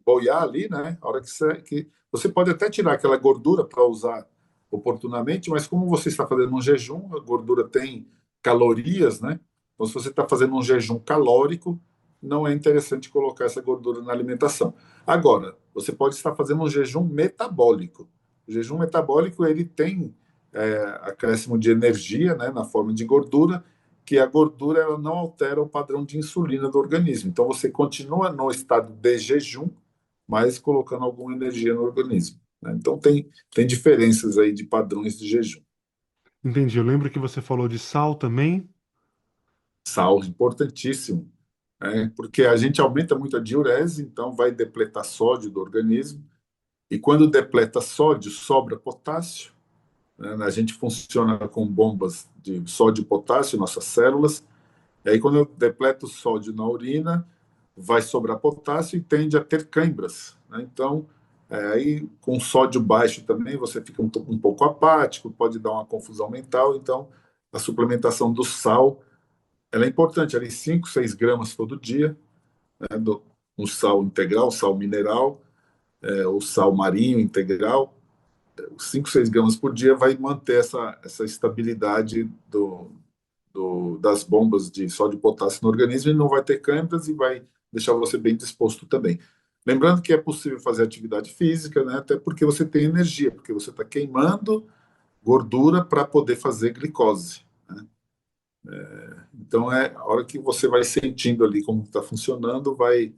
boiar ali, né? A hora que você pode até tirar aquela gordura para usar oportunamente, mas como você está fazendo um jejum, a gordura tem calorias, né? Então, se você está fazendo um jejum calórico, não é interessante colocar essa gordura na alimentação. Agora, você pode estar fazendo um jejum metabólico. O jejum metabólico ele tem acréscimo de energia, né, na forma de gordura, que a gordura ela não altera o padrão de insulina do organismo. Então você continua no estado de jejum, mas colocando alguma energia no organismo, né? Então tem diferenças aí de padrões de jejum. Entendi. Eu lembro que você falou de sal também. Sal, importantíssimo, né? Porque a gente aumenta muito a diurese, então vai depletar sódio do organismo, e quando depleta sódio, sobra potássio, né? A gente funciona com bombas de sódio e potássio, nossas células. E aí, quando eu depleto o sódio na urina, vai sobrar potássio e tende a ter câimbras, né? Então, aí com sódio baixo também você fica um pouco apático, pode dar uma confusão mental. Então, a suplementação do sal, ela é importante, ali 5, 6 gramas todo dia, né, um sal integral, sal mineral, o sal marinho integral, 5, 6 gramas por dia vai manter essa estabilidade das bombas de sódio e potássio no organismo e não vai ter câimbras e vai deixar você bem disposto também. Lembrando que é possível fazer atividade física, né, até porque você tem energia, porque você está queimando gordura para poder fazer glicose, né? Então, a hora que você vai sentindo ali como está funcionando, vai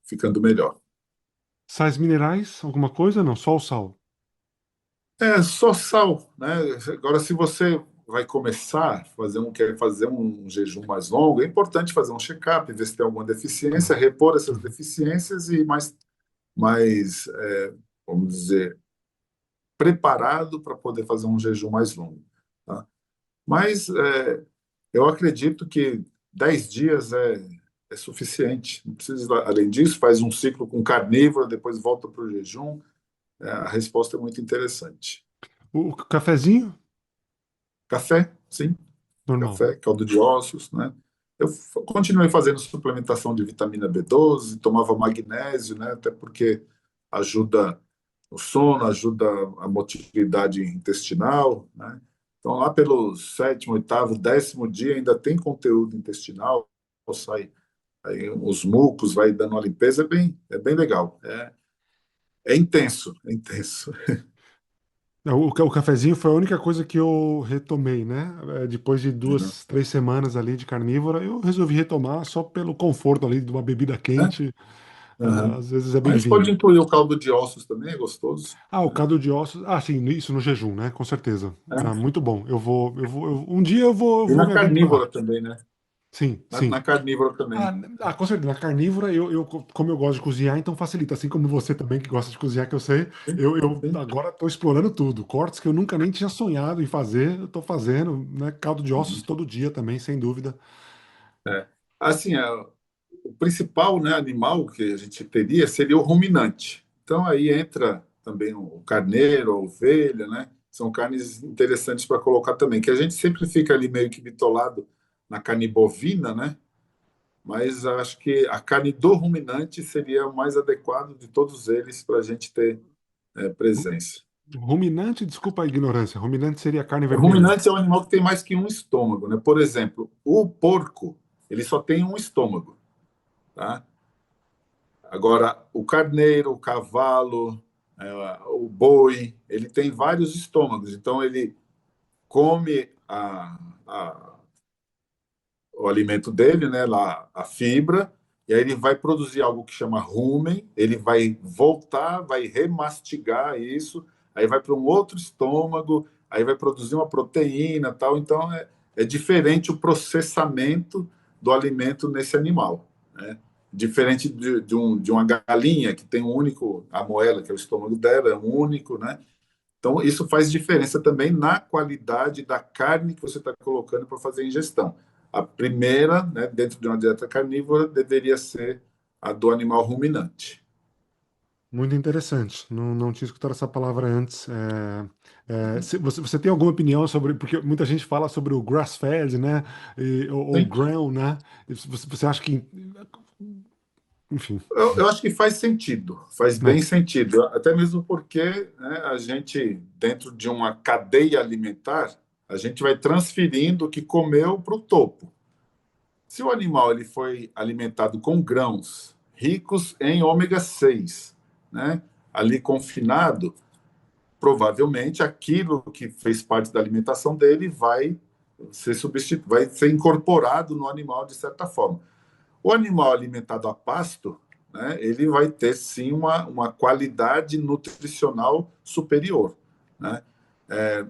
ficando melhor. Sais minerais, alguma coisa? Não, só o sal. É só sal, né? Agora, se você vai começar a quer fazer um jejum mais longo, é importante fazer um check-up, ver se tem alguma deficiência, Tá. repor essas Uhum. deficiências e mais vamos dizer, preparado para poder fazer um jejum mais longo, tá? Mas eu acredito que 10 dias é suficiente. Não precisa, além disso, faz um ciclo com carnívoro, depois volta para o jejum. A resposta é muito interessante. O cafezinho? Café, sim. Normal. Café, caldo de ossos, né? Eu continuei fazendo suplementação de vitamina B12, tomava magnésio, né? Até porque ajuda o sono, ajuda a motilidade intestinal, né? Então, lá pelo sétimo, oitavo, 10º dia ainda tem conteúdo intestinal, sai aí os mucos, vai dando uma limpeza, é bem legal. É intenso, é intenso. O cafezinho foi a única coisa que eu retomei, né? Depois de Uhum. 2, 3 semanas ali de carnívora, eu resolvi retomar só pelo conforto ali de uma bebida Né? quente. Uhum. Às vezes é Mas pode bem-vindo. incluir o caldo de ossos também, é gostoso. Ah, o caldo de ossos. Ah, sim, isso no jejum, né? Com certeza. Ah, Né? muito bom. Um dia eu E vou na me aventurar. carnívora também, né? Sim, Na sim. carnívora Ah, também. com certeza. Na carnívora, como eu gosto de cozinhar, então facilita. Assim como você também que gosta de cozinhar, que eu sei, Sim, eu sim. agora estou explorando tudo. Cortes que eu nunca nem tinha sonhado em fazer, eu estou fazendo, né? Caldo de ossos Uhum. todo dia também, sem dúvida. É. Assim, o principal, né, animal que a gente teria seria o ruminante. Então aí entra também o carneiro, a ovelha, né? São carnes interessantes para colocar também, que a gente sempre fica ali meio que bitolado na carne bovina, né? Mas acho que a carne do ruminante seria o mais adequado de todos eles para a gente ter presença. Ruminante, desculpa a ignorância. Ruminante seria carne O vermelha. ruminante é um animal que tem mais que um estômago, né? Por exemplo, o porco, ele só tem um estômago, tá? Agora, o carneiro, o cavalo, o boi, ele tem vários estômagos. Então, ele come o alimento dele, né, lá, a fibra, e aí ele vai produzir algo que chama rumen, ele vai voltar, vai remastigar isso, aí vai para um outro estômago, aí vai produzir uma proteína, tal. Então é diferente o processamento do alimento nesse animal, né? Diferente de uma galinha que tem um único, a moela, que é o estômago dela, é um único, né? Então, isso faz diferença também na qualidade da carne que você está colocando para fazer a ingestão. a primeira, né, dentro de uma dieta carnívora, deveria ser a do animal ruminante. Muito interessante. Não, não tinha escutado essa palavra antes. Você tem alguma opinião sobre. Porque muita gente fala sobre o grass-fed, né? Ou Sim. ground, né? E você acha que. Enfim, Eu acho que faz sentido, faz né? bem sentido, até mesmo porque, né, a gente, dentro de uma cadeia alimentar, a gente vai transferindo o que comeu para o topo. Se o animal ele foi alimentado com grãos ricos em ômega 6, né, ali confinado, provavelmente aquilo que fez parte da alimentação dele vai ser incorporado no animal de certa forma. O animal alimentado a pasto, né, ele vai ter sim uma qualidade nutricional superior, né?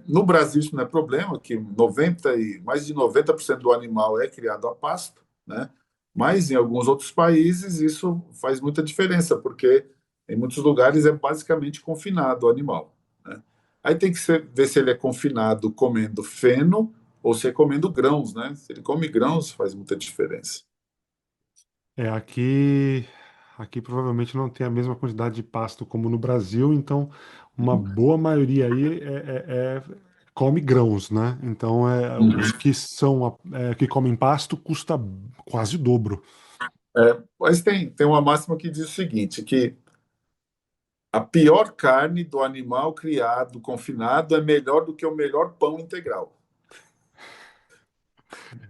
No Brasil isso não é problema, que mais de 90% do animal é criado a pasto, né? Mas em alguns outros países isso faz muita diferença, porque em muitos lugares é basicamente confinado o animal, né? Aí tem que ver se ele é confinado comendo feno ou se é comendo grãos, né? Se ele come grãos, faz muita diferença. Aqui provavelmente não tem a mesma quantidade de pasto como no Brasil, então uma boa maioria aí come grãos, né? Então os Uhum. que que comem pasto custa quase o dobro. Mas tem uma máxima que diz o seguinte, que a pior carne do animal criado, confinado, é melhor do que o melhor pão integral,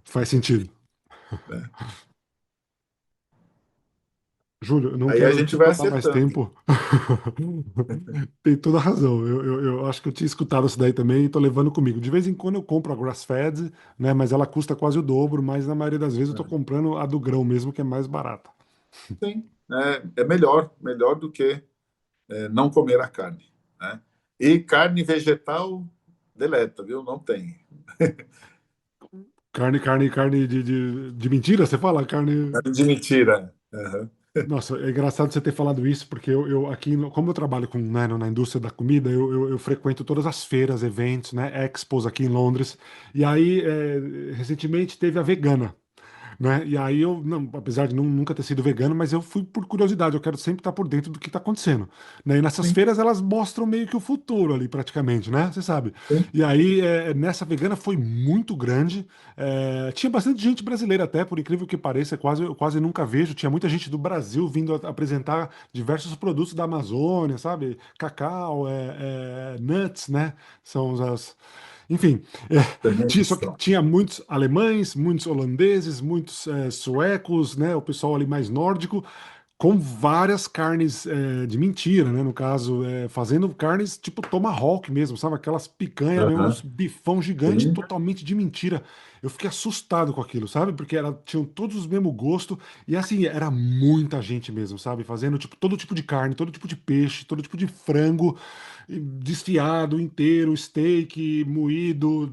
Faz sentido. né? Júlio, eu não Aí a quero gente te vai tomar mais acertando. tempo. Tem toda a razão. Eu acho que eu tinha escutado isso daí também e tô levando comigo. De vez em quando eu compro a grass-fed, né? Mas ela custa quase o dobro, mas na maioria das vezes eu tô comprando a do grão mesmo, que é mais barata. Sim, é melhor do que não comer a carne, né? E carne vegetal, deleta, viu? Não tem. Carne de mentira, você fala? Carne. Carne de mentira. Uhum. Nossa, é engraçado você ter falado isso, porque eu aqui, como eu trabalho com, né, na indústria da comida, eu frequento todas as feiras, eventos, né, expos aqui em Londres. E aí, recentemente teve a vegana. Né? E aí eu, não, apesar de nunca ter sido vegano, mas eu fui por curiosidade, eu quero sempre estar por dentro do que está acontecendo. Né? E nessas Sim, feiras elas mostram meio que o futuro ali, praticamente, né? Você sabe. sim, E aí, nessa vegana foi muito grande. Tinha bastante gente brasileira até, por incrível que pareça, eu quase nunca vejo. Tinha muita gente do Brasil vindo apresentar diversos produtos da Amazônia, sabe? Cacau, nuts, né? São as. Enfim, só que fermentação. tinha muitos alemães, muitos holandeses, muitos suecos, né? O pessoal ali mais nórdico, com várias carnes de mentira, né? No caso, fazendo carnes tipo tomahawk mesmo, sabe? Aquelas picanha mesmo, uns Uhum. bifão gigante, Sim, totalmente de mentira. Eu fiquei assustado com aquilo, sabe? Porque tinham todos os mesmo gosto e assim, era muita gente mesmo, sabe? Fazendo tipo todo tipo de carne, todo tipo de peixe, todo tipo de frango, desfiado, inteiro, steak, moído.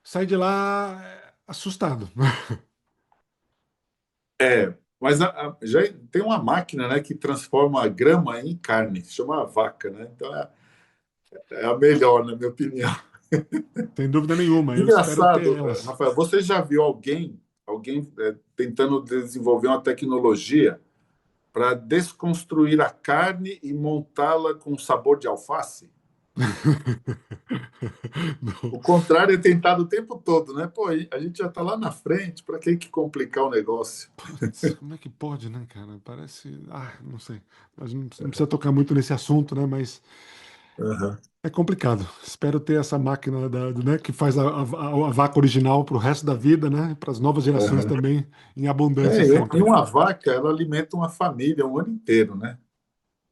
Saí de lá assustado. mas já tem uma máquina, né, que transforma a grama em carne, se chama vaca, né? Então é a melhor, na minha opinião. Sem dúvida nenhuma, eu espero ter Engraçado, elas. Rafael, você já viu alguém tentando desenvolver uma tecnologia para desconstruir a carne e montá-la com sabor de alface? Não. O contrário é tentado o tempo todo, né? Pô, a gente já está lá na frente, para que complicar o negócio? Putz, como é que pode, né, cara? Parece. Ah, não sei. Mas não precisa tocar muito nesse assunto, né? Mas Uhum. é complicado. Espero ter essa máquina né, que faz a vaca original para o resto da vida, né? Para as novas gerações Uhum. também, em abundância E sempre. uma vaca, ela alimenta uma família o ano inteiro, né?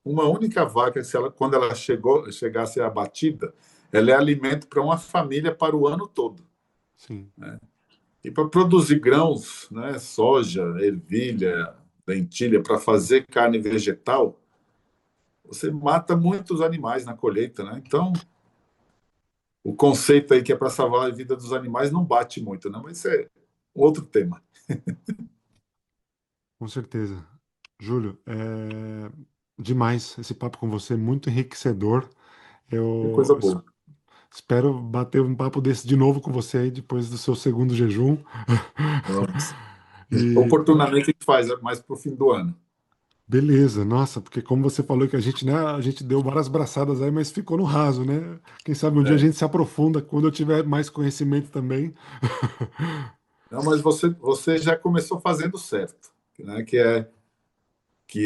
Uma única vaca, quando ela chegasse abatida, ela é alimento para uma família para o ano todo. Sim, E para produzir grãos, né, soja, ervilha, lentilha, para fazer carne vegetal, você mata muitos animais na colheita, né? Então, o conceito aí que é para salvar a vida dos animais não bate muito, não, mas isso é um outro tema. com certeza. Júlio, demais esse papo com você, muito enriquecedor. É coisa Eu boa. Espero bater um papo desse de novo com você aí depois do seu segundo jejum. Vamos. E Oportunamente a gente faz mais para o fim do ano. beleza, nossa, porque como você falou que a gente, né, a gente deu várias braçadas aí, mas ficou no raso, né? Quem sabe um dia a É. gente se aprofunda quando eu tiver mais conhecimento também. Não, mas você já começou fazendo certo, né? Que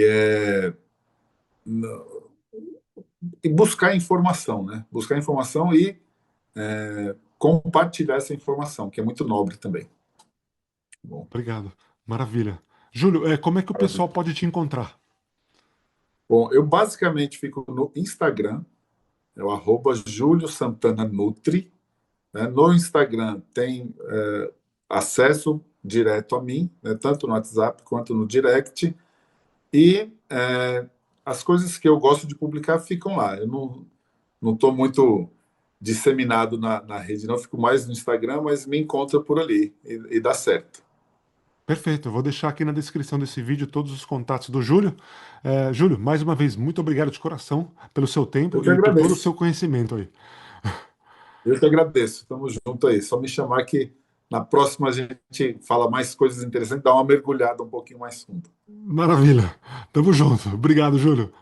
é e buscar informação, né? Buscar informação e compartilhar essa informação, que é muito nobre também. Bom, Obrigado. Maravilha. Júlio, como é que o pessoal maravilha. pode te encontrar? Bom, eu basicamente fico no Instagram, é o @Júlio Santana Nutri, né? No Instagram tem acesso direto a mim, né? Tanto no WhatsApp quanto no direct, e as coisas que eu gosto de publicar ficam lá. Eu não estou muito disseminado na rede, não, eu fico mais no Instagram, mas me encontra por ali e dá certo. Perfeito, eu vou deixar aqui na descrição desse vídeo todos os contatos do Júlio. Júlio, mais uma vez, muito obrigado de coração pelo seu Eu tempo que e por todo o agradeço. seu conhecimento aí. Eu que agradeço. Estamos junto aí. Só me chamar que na próxima a gente fala mais coisas interessantes, dá uma mergulhada um pouquinho mais fundo. Maravilha. Tamo junto. Obrigado, Júlio.